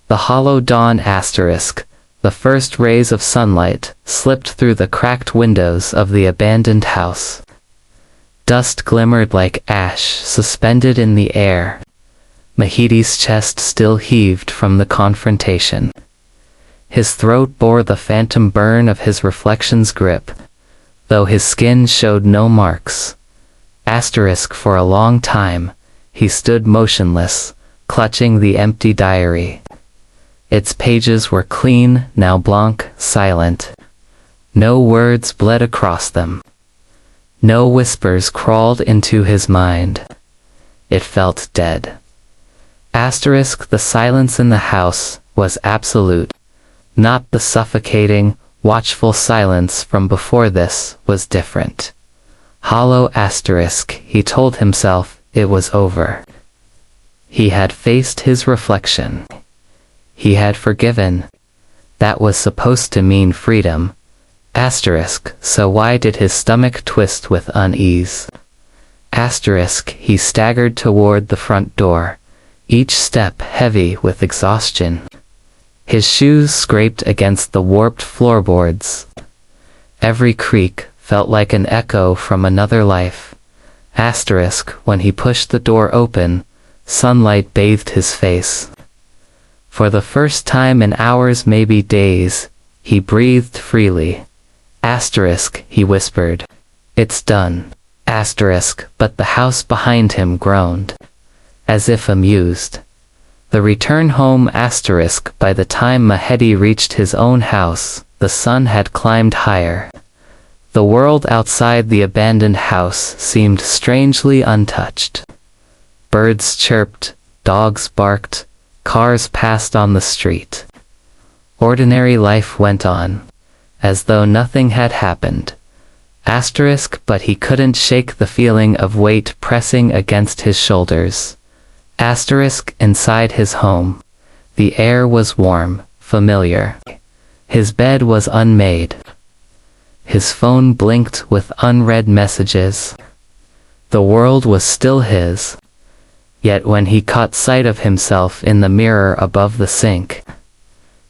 The hollow dawn, asterisk. The first rays of sunlight slipped through the cracked windows of the abandoned house. Dust glimmered like ash suspended in the air. Mehedi's chest still heaved from the confrontation. His throat bore the phantom burn of his reflection's grip, though his skin showed no marks. Asterisk. For a long time, he stood motionless, clutching the empty diary. Its pages were clean, now blank, silent. No words bled across them. No whispers crawled into his mind. It felt dead. Asterisk. The silence in the house was absolute. Not the suffocating, watchful silence from before. This was different. Hollow, asterisk. He told himself it was over. He had faced his reflection. He had forgiven. That was supposed to mean freedom. Asterisk. So why did his stomach twist with unease? Asterisk. He staggered toward the front door, each step heavy with exhaustion. His shoes scraped against the warped floorboards. Every creak felt like an echo from another life. Asterisk, when he pushed the door open, sunlight bathed his face. For the first time in hours, maybe days, he breathed freely. Asterisk, he whispered. It's done. Asterisk, but the house behind him groaned, as if amused. The return home. Asterisk, by the time Mehedi reached his own house, the sun had climbed higher. The world outside the abandoned house seemed strangely untouched. Birds chirped, dogs barked, cars passed on the street. Ordinary life went on, as though nothing had happened. Asterisk, but he couldn't shake the feeling of weight pressing against his shoulders. Asterisk, inside his home, the air was warm, familiar. His bed was unmade. His phone blinked with unread messages. The world was still his. Yet when he caught sight of himself in the mirror above the sink,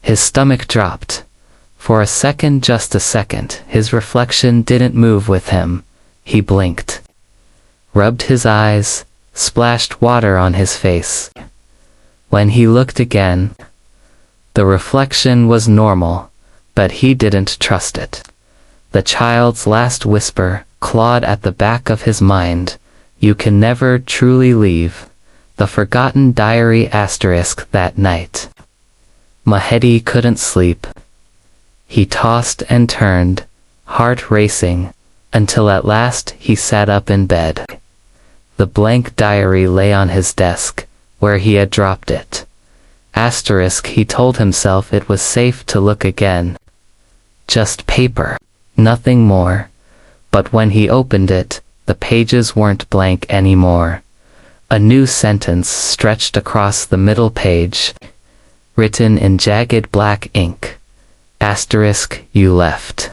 his stomach dropped. For a second, just a second, his reflection didn't move with him. He blinked, rubbed his eyes, splashed water on his face. When he looked again, the reflection was normal, but he didn't trust it. The child's last whisper clawed at the back of his mind. You can never truly leave. The forgotten diary. Asterisk, that night, Mehedi couldn't sleep. He tossed and turned, heart racing, until at last he sat up in bed. The blank diary lay on his desk, where he had dropped it. Asterisk, he told himself it was safe to look again. Just paper, nothing more. But when he opened it, the pages weren't blank anymore. A new sentence stretched across the middle page, written in jagged black ink. Asterisk, you left.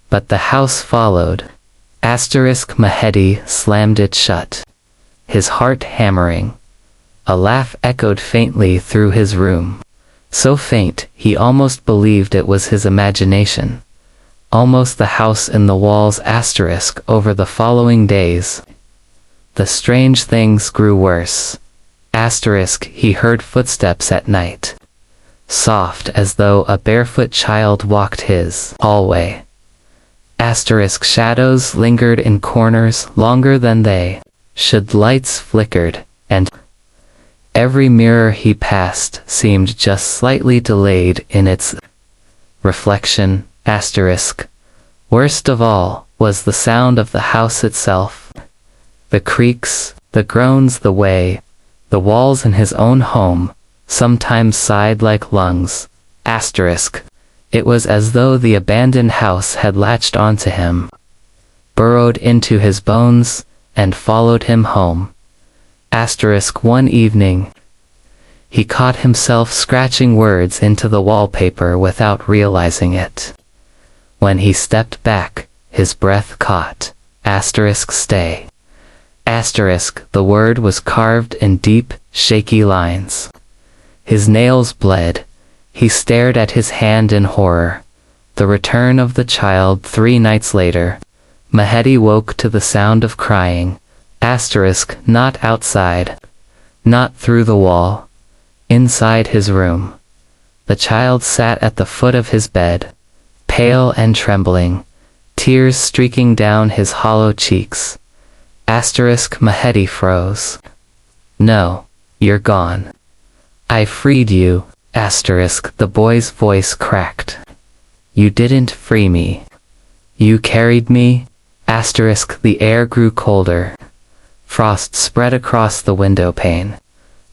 But the house followed. Asterisk, Mehedi slammed it shut, his heart hammering. A laugh echoed faintly through his room. So faint, he almost believed it was his imagination. Almost the house in the walls. Asterisk, over the following days, the strange things grew worse. Asterisk, he heard footsteps at night, soft as though a barefoot child walked his hallway. Asterisk, shadows lingered in corners longer than they should. Lights flickered, and every mirror he passed seemed just slightly delayed in its reflection. Asterisk, worst of all was the sound of the house itself. The creaks, the groans, the way the walls in his own home sometimes sighed like lungs. Asterisk, it was as though the abandoned house had latched onto him, burrowed into his bones, and followed him home. Asterisk, one evening, he caught himself scratching words into the wallpaper without realizing it. When he stepped back, his breath caught. Asterisk, stay. Asterisk, the word was carved in deep, shaky lines. His nails bled. He stared at his hand in horror. The return of the child 3 nights later. Mehedi woke to the sound of crying. Asterisk, not outside. Not through the wall. Inside his room. The child sat at the foot of his bed, pale and trembling, tears streaking down his hollow cheeks. Asterisk, Mehedi froze. No, you're gone. I freed you. Asterisk, the boy's voice cracked. You didn't free me. You carried me. Asterisk, the air grew colder. Frost spread across the window pane,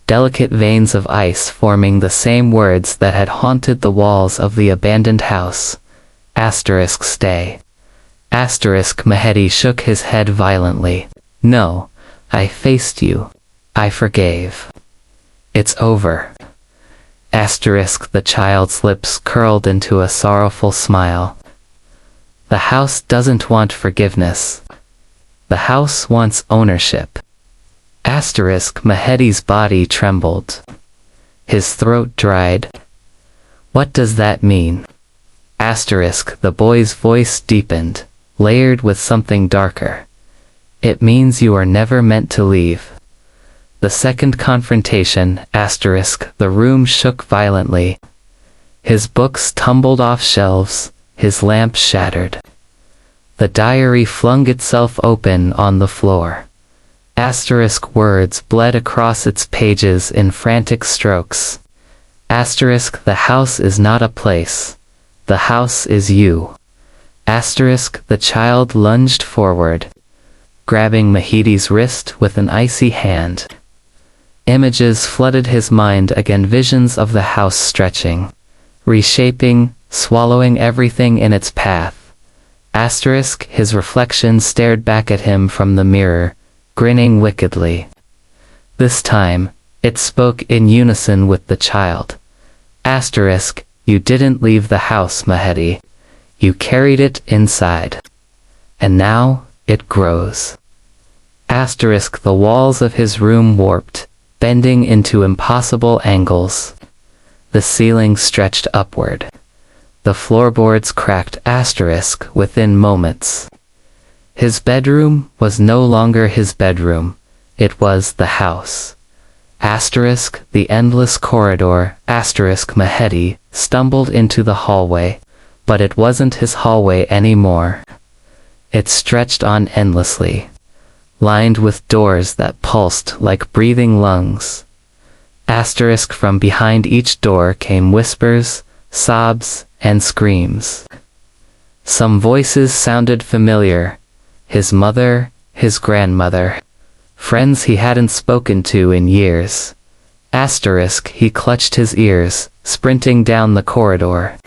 delicate veins of ice forming the same words that had haunted the walls of the abandoned house. Asterisk, stay. Asterisk, Mehedi shook his head violently. No, I faced you. I forgave. It's over. Asterisk, the child's lips curled into a sorrowful smile. The house doesn't want forgiveness. The house wants ownership. Asterisk, Mehedi's body trembled. His throat dried. What does that mean? Asterisk, the boy's voice deepened. layered with something darker. It means you are never meant to leave. The second confrontation, the room shook violently. His books tumbled off shelves, his lamp shattered. The diary flung itself open on the floor. Words bled across its pages in frantic strokes. The house is not a place. The house is you. The child lunged forward, grabbing Mahedi's wrist with an icy hand. Images flooded his mind again, visions of the house stretching, reshaping, swallowing everything in its path. His reflection stared back at him from the mirror, grinning wickedly. This time, it spoke in unison with the child. You didn't leave the house, Mahedi. You carried it inside. And now, it grows. The walls of his room warped, bending into impossible angles. The ceiling stretched upward. The floorboards cracked within moments. His bedroom was no longer his bedroom. It was the house. The endless corridor. Mahedi stumbled into the hallway, but it wasn't his hallway anymore. It stretched on endlessly, lined with doors that pulsed like breathing lungs. From behind each door came whispers, sobs, and screams. Some voices sounded familiar. His mother, his grandmother, friends he hadn't spoken to in years. He clutched his ears, sprinting down the corridor.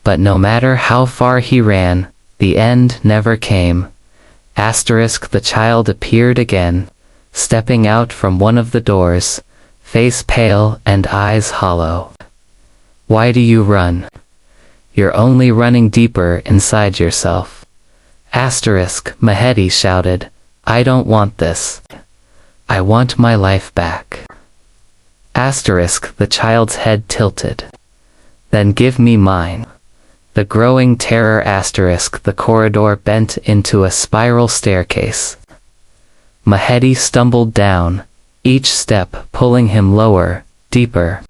But no matter how far he ran, the end never came. The child appeared again, stepping out from one of the doors, face pale and eyes hollow. Why do you run? You're only running deeper inside yourself. Mahedi shouted. I don't want this. I want my life back. The child's head tilted. Then give me mine. The growing terror. The corridor bent into a spiral staircase. Mahedi stumbled down, each step pulling him lower, deeper.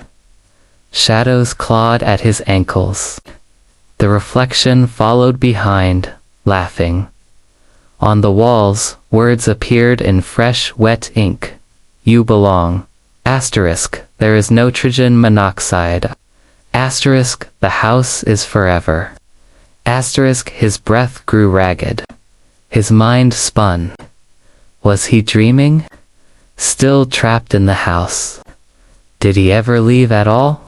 Shadows clawed at his ankles. The reflection followed behind, laughing. On the walls, words appeared in fresh, wet ink. You belong. There is nitrogen monoxide. The house is forever. His breath grew ragged. His mind spun. Was he dreaming? Still trapped in the house. Did he ever leave at all?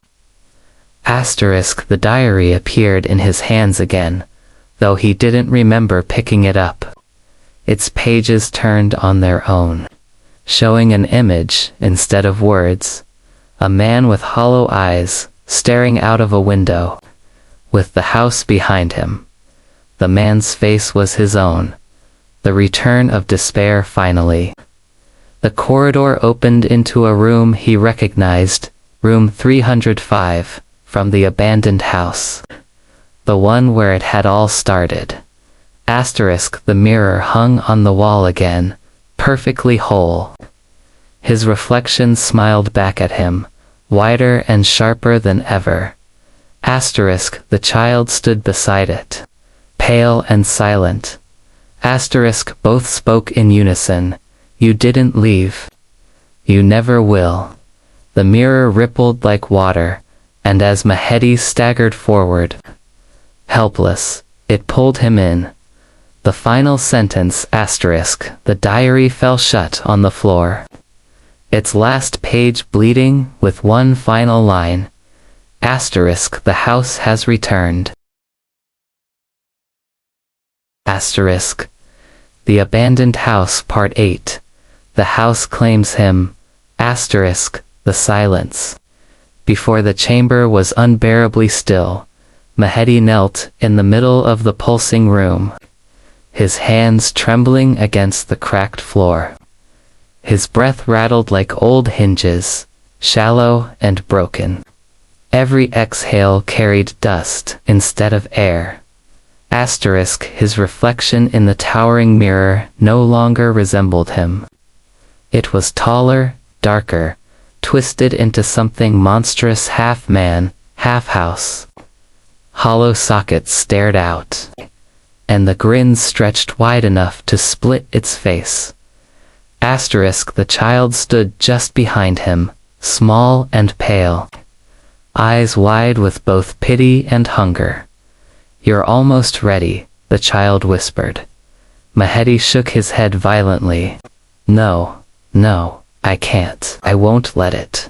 The diary appeared in his hands again, though he didn't remember picking it up. Its pages turned on their own, showing an image instead of words. A man with hollow eyes, staring out of a window, with the house behind him. The man's face was his own. The return of despair finally. The corridor opened into a room he recognized, room 305, from the abandoned house. The one where it had all started. The mirror hung on the wall again, perfectly whole. His reflection smiled back at him, wider and sharper than ever. The child stood beside it, pale and silent. Both spoke in unison. You didn't leave. You never will. The mirror rippled like water, and as Mahedi staggered forward, helpless, it pulled him in. The final sentence, the diary fell shut on the floor. Its last page bleeding with one final line. The house has returned. The Abandoned House Part 8. The house claims him. The silence. Before the chamber was unbearably still, Mahedi knelt in the middle of the pulsing room, his hands trembling against the cracked floor. His breath rattled like old hinges, shallow and broken. Every exhale carried dust instead of air. Asterisk, his reflection in the towering mirror no longer resembled him. It was taller, darker, twisted into something monstrous, half man, half house. Hollow sockets stared out, and the grin stretched wide enough to split its face. Asterisk, the child stood just behind him, small and pale, eyes wide with both pity and hunger. "You're almost ready," the child whispered. Mehedi shook his head violently. No, I can't. I won't let it."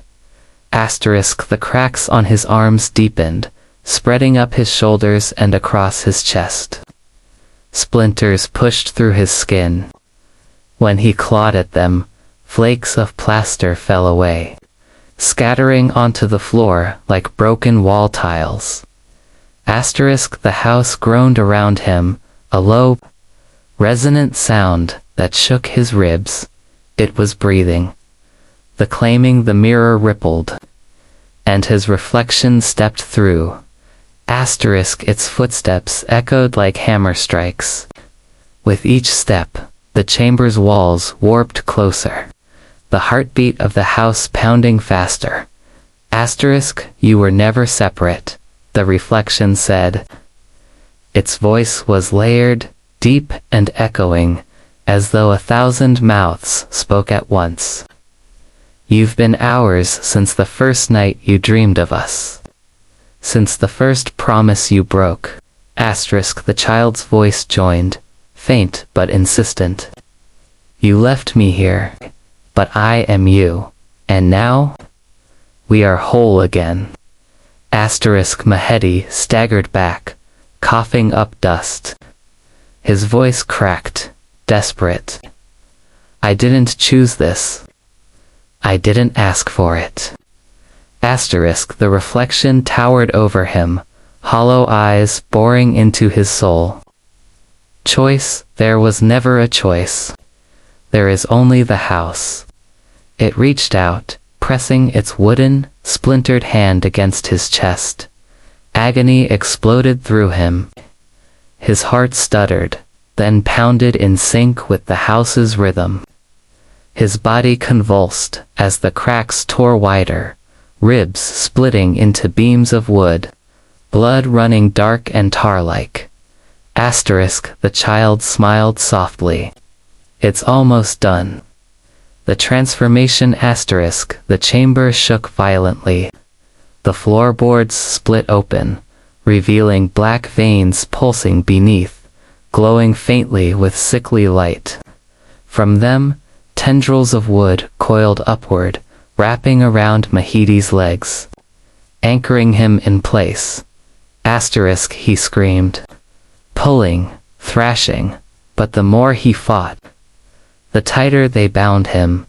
Asterisk, the cracks on his arms deepened, spreading up his shoulders and across his chest. Splinters pushed through his skin. When he clawed at them, flakes of plaster fell away, scattering onto the floor like broken wall tiles. Asterisk, the house groaned around him, a low, resonant sound that shook his ribs. It was breathing. The mirror rippled, and his reflection stepped through. Asterisk, its footsteps echoed like hammer strikes. With each step, the chamber's walls warped closer, the heartbeat of the house pounding faster. Asterisk, you were never separate, the reflection said. Its voice was layered, deep and echoing, as though 1,000 mouths spoke at once. You've been ours since the first night you dreamed of us. Since the first promise you broke. Asterisk, the child's voice joined, faint but insistent. You left me here, but I am you, and now we are whole again. Asterisk, Mehedi staggered back, coughing up dust. His voice cracked, desperate. I didn't choose this. I didn't ask for it. Asterisk, the reflection towered over him, hollow eyes boring into his soul. Choice, there was never a choice. There is only the house. It reached out, pressing its wooden, splintered hand against his chest. Agony exploded through him. His heart stuttered, then pounded in sync with the house's rhythm. His body convulsed as the cracks tore wider, ribs splitting into beams of wood, blood running dark and tar-like. Asterisk, the child smiled softly. It's almost done. The transformation. Asterisk, the chamber shook violently. The floorboards split open, revealing black veins pulsing beneath, glowing faintly with sickly light. From them, tendrils of wood coiled upward, wrapping around Mehedi's legs, anchoring him in place. Asterisk, he screamed, pulling, thrashing, but the more he fought, the tighter they bound him.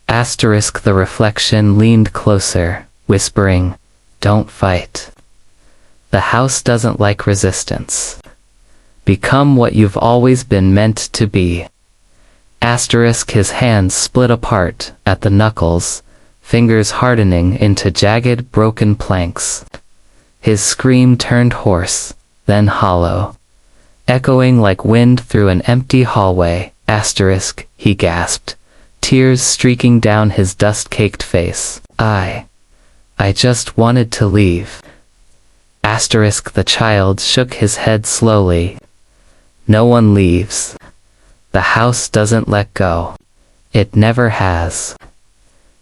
Asterisk, the reflection leaned closer, whispering, don't fight. The house doesn't like resistance. Become what you've always been meant to be. Asterisk, his hands split apart at the knuckles, fingers hardening into jagged, broken planks. His scream turned hoarse, then hollow, echoing like wind through an empty hallway. Asterisk, he gasped, tears streaking down his dust-caked face. I just wanted to leave. Asterisk, the child shook his head slowly. No one leaves. The house doesn't let go. It never has.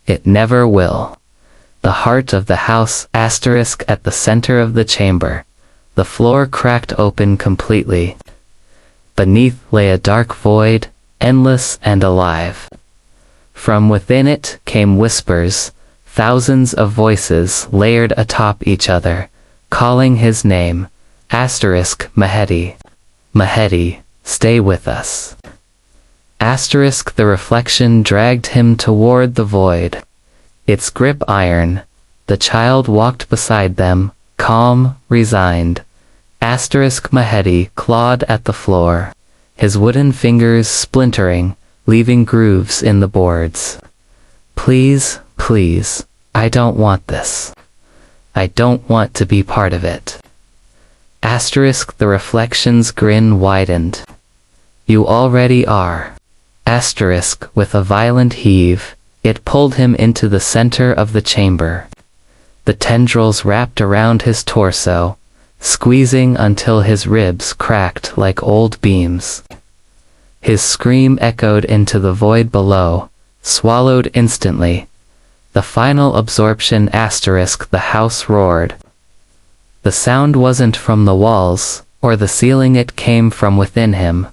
It never will. The heart of the house. Asterisk, at the center of the chamber, the floor cracked open completely. Beneath lay a dark void, endless and alive. From within it came whispers, thousands of voices layered atop each other, calling his name. Asterisk, Mehedi. Mehedi, stay with us. Asterisk, the reflection dragged him toward the void. Its grip iron. The child walked beside them, calm, resigned. Asterisk, Mehedi clawed at the floor, his wooden fingers splintering, leaving grooves in the boards. Please, please, I don't want this. I don't want to be part of it. Asterisk the reflection's grin widened. You already are. Asterisk with a violent heave, it pulled him into the center of the chamber. The tendrils wrapped around his torso, squeezing until his ribs cracked like old beams. His scream echoed into the void below, swallowed instantly. The final absorption asterisk the house roared. The sound wasn't from the walls, or the ceiling, it came from within him.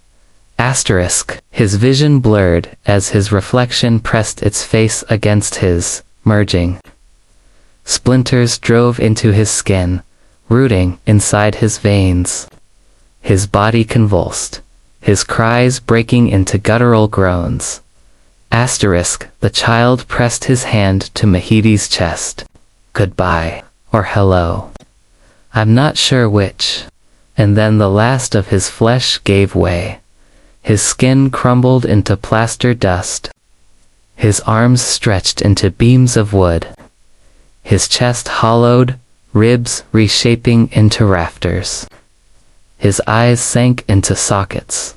Asterisk, his vision blurred as his reflection pressed its face against his, merging. Splinters drove into his skin, rooting inside his veins. His body convulsed, his cries breaking into guttural groans. Asterisk, the child pressed his hand to Mahidi's chest. Goodbye, or hello. I'm not sure which. And then the last of his flesh gave way. His skin crumbled into plaster dust. His arms stretched into beams of wood. His chest hollowed, ribs reshaping into rafters. His eyes sank into sockets,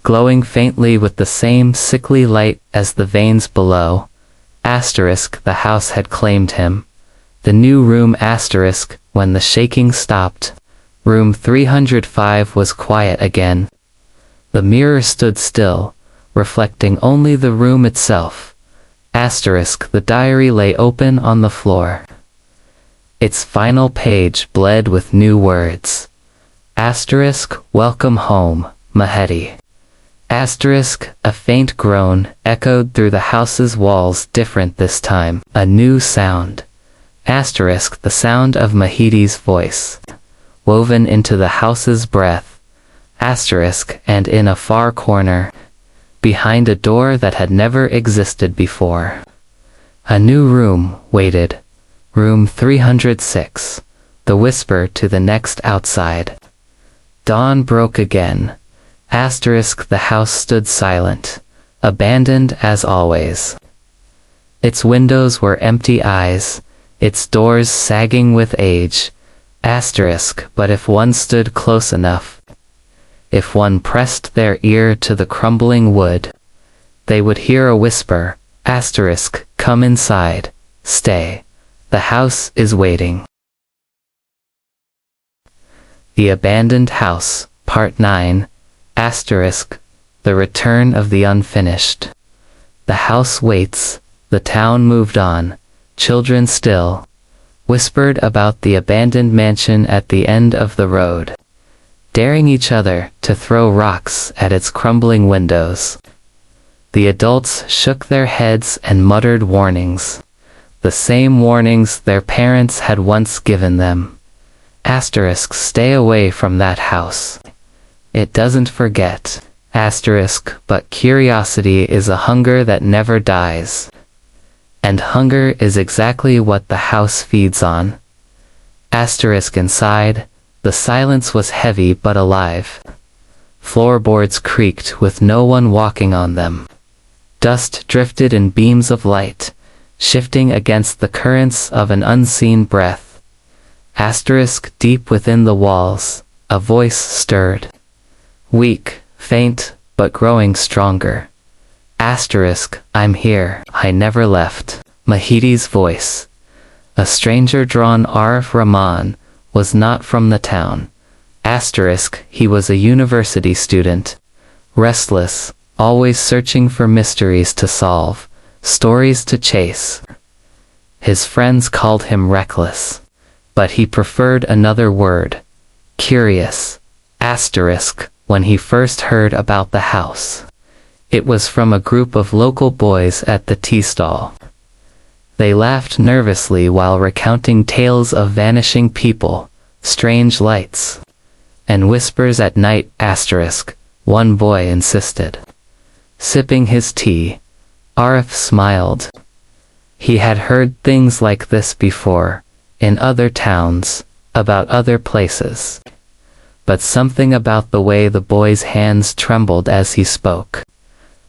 glowing faintly with the same sickly light as the veins below. Asterisk, the house had claimed him. The new room asterisk, when the shaking stopped, room 305 was quiet again. The mirror stood still, reflecting only the room itself. Asterisk, the diary lay open on the floor. Its final page bled with new words. Asterisk, welcome home, Mahedi. Asterisk, a faint groan echoed through the house's walls, different this time, a new sound. Asterisk, the sound of Mahidi's voice, woven into the house's breath. Asterisk, and in a far corner, behind a door that had never existed before, a new room waited. Room 306, the whisper to the next outside. Dawn broke again. Asterisk, the house stood silent, abandoned as always. Its windows were empty eyes, its doors sagging with age. Asterisk, but if one stood close enough, if one pressed their ear to the crumbling wood, they would hear a whisper. Asterisk, come inside, stay. The house is waiting. The Abandoned House, Part 9, Asterisk, the return of the unfinished. The house waits, the town moved on, children still, whispered about the abandoned mansion at the end of the road, daring each other to throw rocks at its crumbling windows. The adults shook their heads and muttered warnings, the same warnings their parents had once given them. Asterisk, stay away from that house. It doesn't forget. Asterisk, but curiosity is a hunger that never dies. And hunger is exactly what the house feeds on. Asterisk, inside, the silence was heavy but alive. Floorboards creaked with no one walking on them. Dust drifted in beams of light, shifting against the currents of an unseen breath. Asterisk, deep within the walls, a voice stirred. Weak, faint, but growing stronger. Asterisk, I'm here, I never left. Mahidi's voice. A stranger drawn Arif Rahman was not from the town. Asterisk, he was a university student. Restless, always searching for mysteries to solve, stories to chase. His friends called him reckless, but he preferred another word. Curious. Asterisk, when he first heard about the house, it was from a group of local boys at the tea stall. They laughed nervously while recounting tales of vanishing people, strange lights, and whispers at night. Asterisk, one boy insisted. Sipping his tea, Arif smiled. He had heard things like this before, in other towns, about other places. But something about the way the boy's hands trembled as he spoke,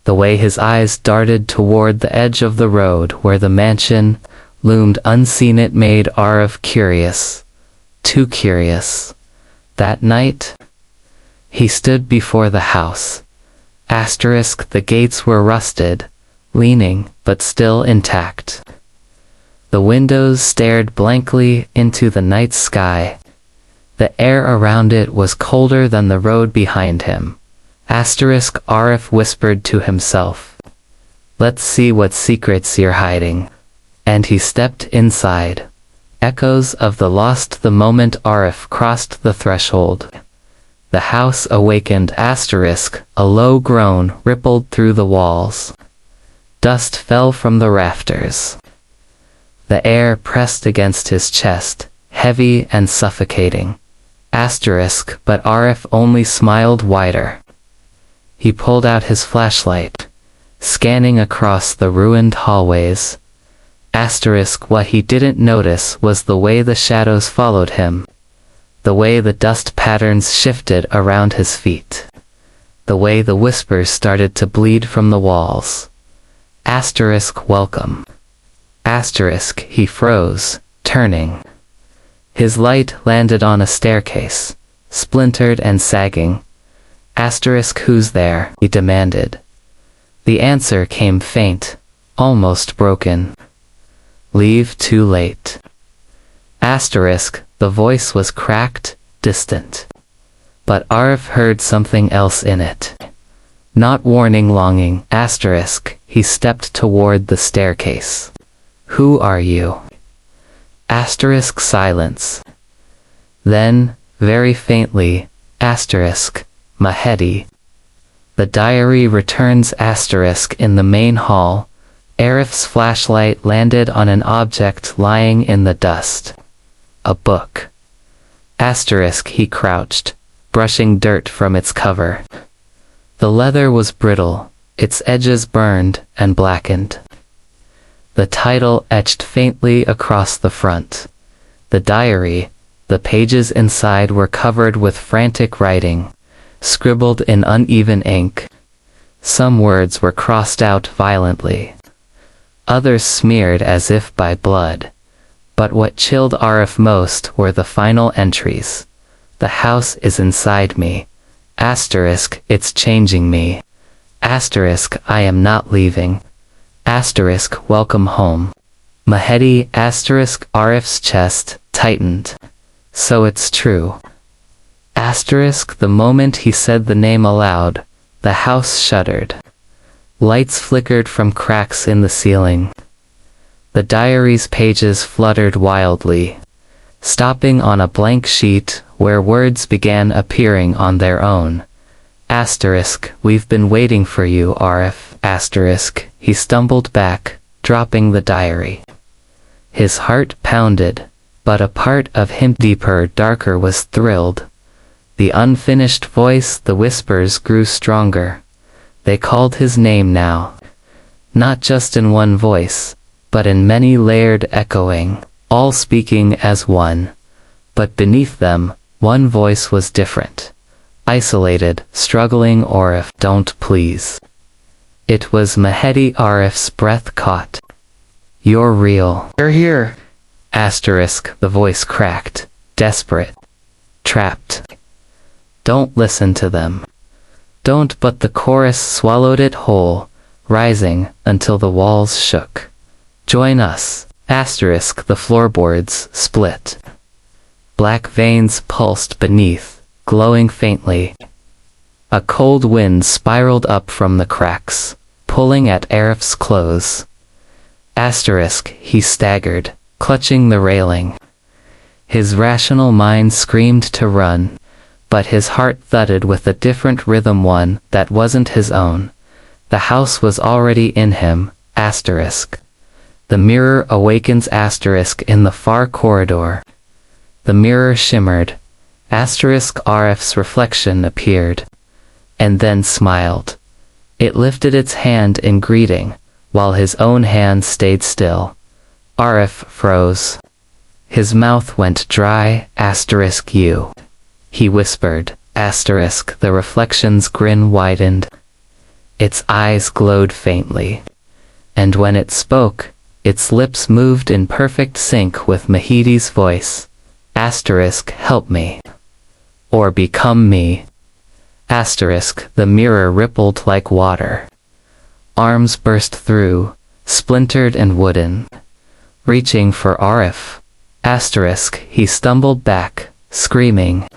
the way his eyes darted toward the edge of the road where the mansion loomed unseen, it made Arif curious. Too curious. That night, he stood before the house. Asterisk, the gates were rusted, leaning, but still intact. The windows stared blankly into the night sky. The air around it was colder than the road behind him. Asterisk, Arif whispered to himself. Let's see what secrets you're hiding. And he stepped inside. Echoes of the lost the moment Arif crossed the threshold. The house awakened. Asterisk, a low groan rippled through the walls. Dust fell from the rafters. The air pressed against his chest, heavy and suffocating. Asterisk, but Arif only smiled wider. He pulled out his flashlight, scanning across the ruined hallways. Asterisk, what he didn't notice was the way the shadows followed him. The way the dust patterns shifted around his feet. The way the whispers started to bleed from the walls. Asterisk, welcome. Asterisk, he froze, turning. His light landed on a staircase, splintered and sagging. Asterisk, who's there? He demanded. The answer came faint, almost broken. Leave too late. Asterisk, the voice was cracked, distant. But Arif heard something else in it. Not warning, longing. Asterisk, he stepped toward the staircase. Who are you? Asterisk, silence. Then, very faintly, asterisk, Mahedi. The diary returns. Asterisk, in the main hall, Arif's flashlight landed on an object lying in the dust. A book. Asterisk, he crouched, brushing dirt from its cover. The leather was brittle, its edges burned and blackened. The title etched faintly across the front. The diary, the pages inside were covered with frantic writing, scribbled in uneven ink. Some words were crossed out violently. Others smeared as if by blood. But what chilled Arif most were the final entries. The house is inside me. Asterisk, it's changing me. Asterisk, I am not leaving. Asterisk, welcome home. Mahedi. Asterisk, Arif's chest tightened. So it's true. Asterisk, the moment he said the name aloud, the house shuddered. Lights flickered from cracks in the ceiling. The diary's pages fluttered wildly, stopping on a blank sheet where words began appearing on their own. Asterisk, we've been waiting for you, Arif. Asterisk, he stumbled back, dropping the diary. His heart pounded, but a part of him deeper, darker was thrilled. The unfinished voice, the whispers grew stronger. They called his name now. Not just in one voice, but in many layered echoing, all speaking as one. But beneath them, one voice was different. Isolated, struggling. Arif, don't please. It was Mahedi. Arif's breath caught. You're real. You're here. Asterisk, the voice cracked, desperate. Trapped. Don't listen to them. Don't, but the chorus swallowed it whole, rising until the walls shook. Join us. Asterisk, the floorboards split. Black veins pulsed beneath, glowing faintly. A cold wind spiraled up from the cracks, pulling at Arif's clothes. Asterisk, he staggered, clutching the railing. His rational mind screamed to run, but his heart thudded with a different rhythm, one that wasn't his own. The house was already in him. Asterisk. The mirror awakens. Asterisk, in the far corridor. The mirror shimmered. Asterisk, Arif's reflection appeared. And then smiled. It lifted its hand in greeting, while his own hand stayed still. Arif froze. His mouth went dry. Asterisk, you. He whispered. Asterisk, the reflection's grin widened. Its eyes glowed faintly. And when it spoke, its lips moved in perfect sync with Mahedi's voice. Asterisk, help me. or become me. The mirror rippled like water. Arms burst through, splintered and wooden. Reaching for Arif. He stumbled back, screaming.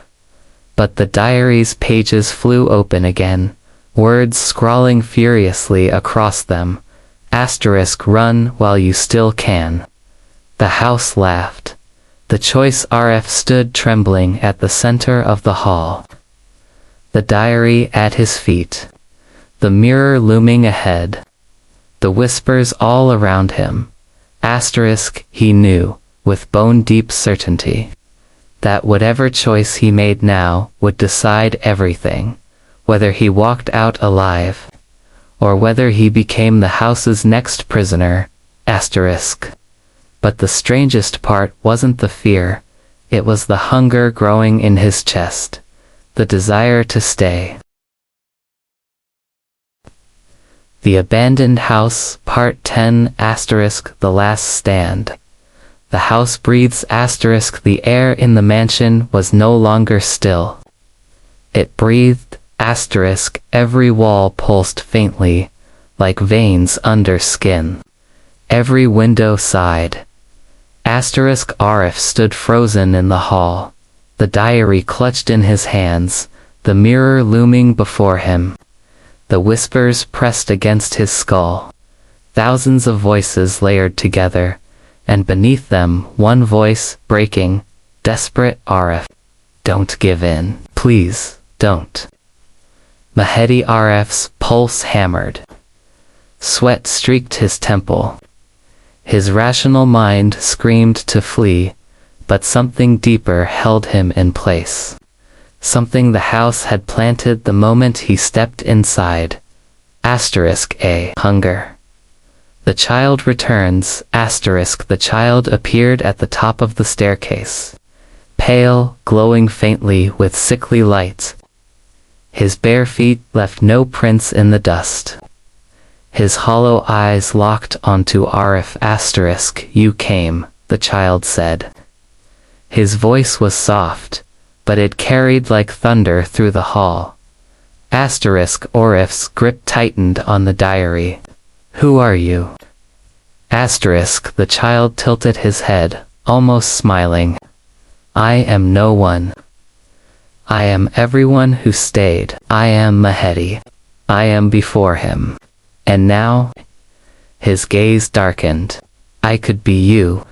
But the diary's pages flew open again, words scrawling furiously across them. Run while you still can. The house laughed. The choice Arif stood trembling at the center of the hall. The diary at his feet. The mirror looming ahead. The whispers all around him. He knew, with bone-deep certainty, that whatever choice he made now would decide everything, whether he walked out alive, or whether he became the house's next prisoner. But the strangest part wasn't the fear, it was the hunger growing in his chest, the desire to stay. The Abandoned House, Part 10 *, The Last Stand. The house breathes *, the air in the mansion was no longer still. It breathed, *, every wall pulsed faintly, like veins under skin. Every window sighed. Arif stood frozen in the hall, the diary clutched in his hands, the mirror looming before him. The whispers pressed against his skull. Thousands of voices layered together, and beneath them one voice, breaking, desperate. Arif, don't give in. Please, don't. Arif's pulse hammered. Sweat streaked his temple. His rational mind screamed to flee, but something deeper held him in place. Something the house had planted the moment he stepped inside. Hunger. The child returns. The child appeared at the top of the staircase. Pale, glowing faintly with sickly light. His bare feet left no prints in the dust. His hollow eyes locked onto Arif. You came, the child said. His voice was soft, but it carried like thunder through the hall. Arif's grip tightened on the diary. Who are you? The child tilted his head, almost smiling. I am no one. I am everyone who stayed. I am Mehdi. I am before him. And now? His gaze darkened. I could be you.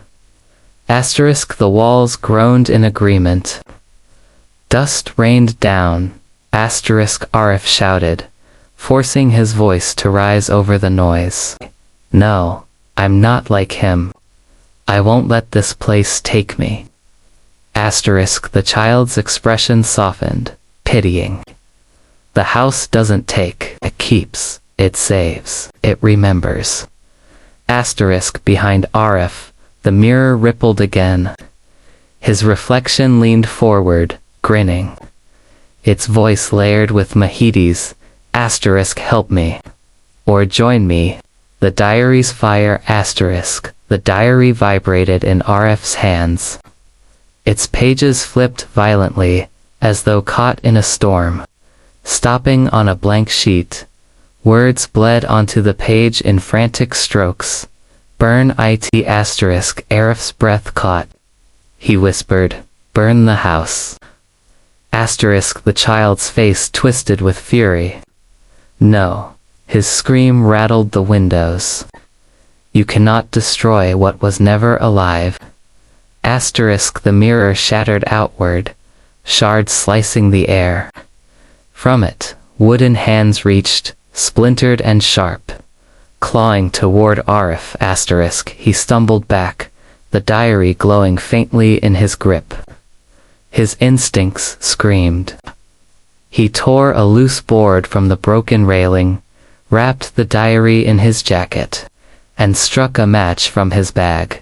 The walls groaned in agreement. Dust rained down. Arif shouted, forcing his voice to rise over the noise. No, I'm not like him. I won't let this place take me. The child's expression softened, pitying. The house doesn't take, it keeps, it saves, it remembers. Behind Arif, the mirror rippled again. His reflection leaned forward, grinning. Its voice layered with Mehdi's, help me. Or join me. The diary's fire, the diary vibrated in Arif's hands. Its pages flipped violently, as though caught in a storm. Stopping on a blank sheet. Words bled onto the page in frantic strokes. Burn it. Arif's breath caught. He whispered, burn the house. The child's face twisted with fury. No. His scream rattled the windows. You cannot destroy what was never alive. The mirror shattered outward, shards slicing the air. From it, wooden hands reached, splintered and sharp. Clawing toward Arif. He stumbled back, the diary glowing faintly in his grip. His instincts screamed. He tore a loose board from the broken railing, wrapped the diary in his jacket, and struck a match from his bag.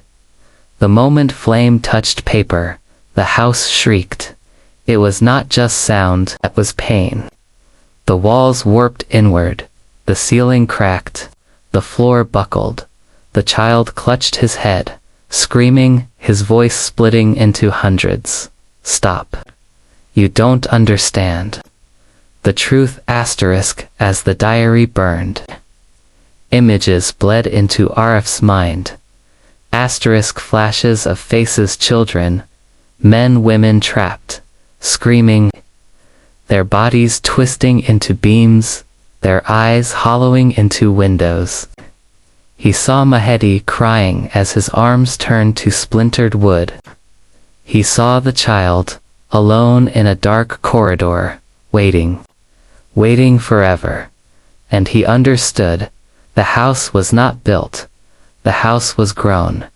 The moment flame touched paper, the house shrieked. It was not just sound, it was pain. The walls warped inward, the ceiling cracked, the floor buckled. The child clutched his head, screaming, his voice splitting into hundreds. Stop. You don't understand. The truth asterisk as the diary burned. Images bled into Arif's mind. Asterisk flashes of faces, children, men, women trapped, screaming, their bodies twisting into beams, their eyes hollowing into windows. He saw Mahedi crying as his arms turned to splintered wood. He saw the child, alone in a dark corridor, waiting forever. And he understood. The house was not built. The house was grown.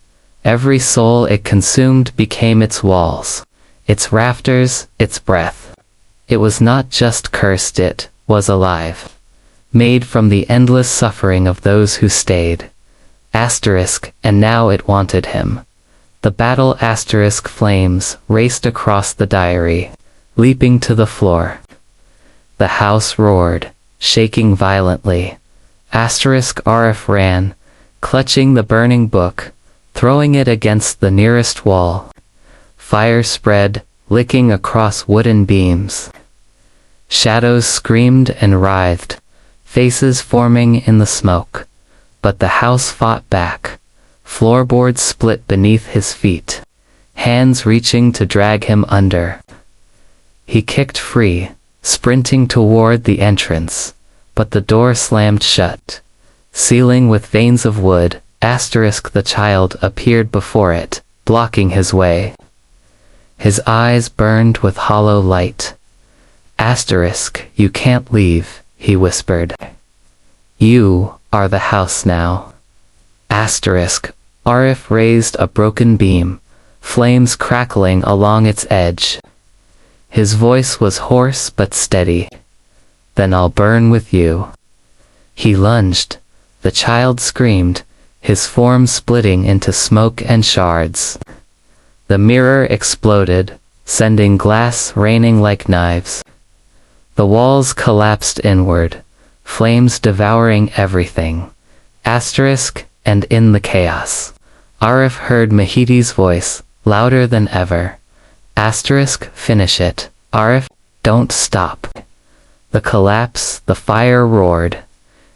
Every soul it consumed became its walls, its rafters, its breath. It was not just cursed, it was alive, made from the endless suffering of those who stayed. Asterisk, and now it wanted him. The battle asterisk flames raced across the diary, leaping to the floor. The house roared, shaking violently. Asterisk Arif ran, clutching the burning book, throwing it against the nearest wall. Fire spread, licking across wooden beams. Shadows screamed and writhed, faces forming in the smoke. But the house fought back. Floorboards split beneath his feet, hands reaching to drag him under. He kicked free, sprinting toward the entrance, but the door slammed shut. Sealing with veins of wood, asterisk the child appeared before it, blocking his way. His eyes burned with hollow light. Asterisk, you can't leave, he whispered. You are the house now. Asterisk, Arif raised a broken beam, flames crackling along its edge. His voice was hoarse but steady. Then I'll burn with you. He lunged. The child screamed, his form splitting into smoke and shards. The mirror exploded, sending glass raining like knives. The walls collapsed inward, flames devouring everything. Asterisk, and in the chaos, Arif heard Mahedi's voice, louder than ever. Asterisk, finish it. Arif, don't stop. The collapse, the fire roared.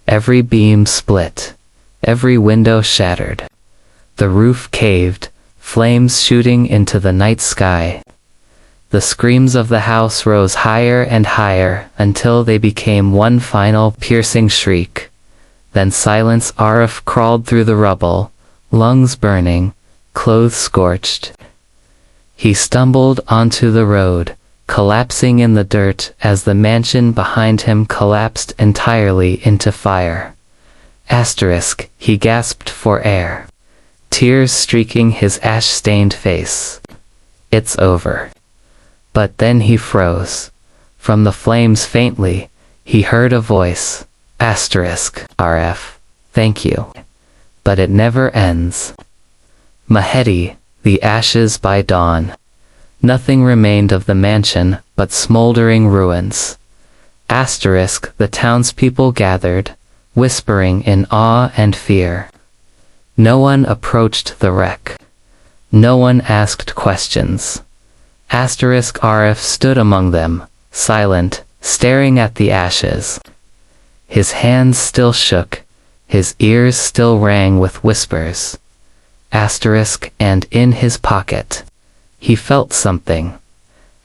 Every beam split. Every window shattered. The roof caved, flames shooting into the night sky. The screams of the house rose higher and higher until they became one final piercing shriek. Then silence. Arif crawled through the rubble, lungs burning, clothes scorched. He stumbled onto the road, collapsing in the dirt as the mansion behind him collapsed entirely into fire. Asterisk, he gasped for air, tears streaking his ash-stained face. It's over. But then he froze. From the flames faintly, he heard a voice. Asterisk, Arif, thank you. But it never ends. Mahedi, the ashes by dawn. Nothing remained of the mansion but smoldering ruins. Asterisk, the townspeople gathered, whispering in awe and fear. No one approached the wreck. No one asked questions. Asterisk Arif stood among them, silent, staring at the ashes. His hands still shook, his ears still rang with whispers. Asterisk, and in his pocket, he felt something.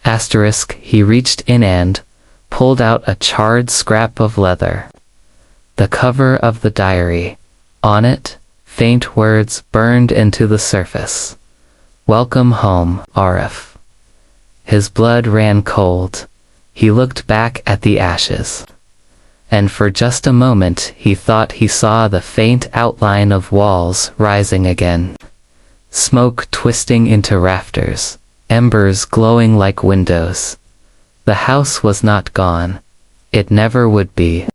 Asterisk, he reached in and pulled out a charred scrap of leather. The cover of the diary. On it, faint words burned into the surface. Welcome home, Arif. His blood ran cold. He looked back at the ashes. And for just a moment he thought he saw the faint outline of walls rising again. Smoke twisting into rafters, embers glowing like windows. The house was not gone. It never would be.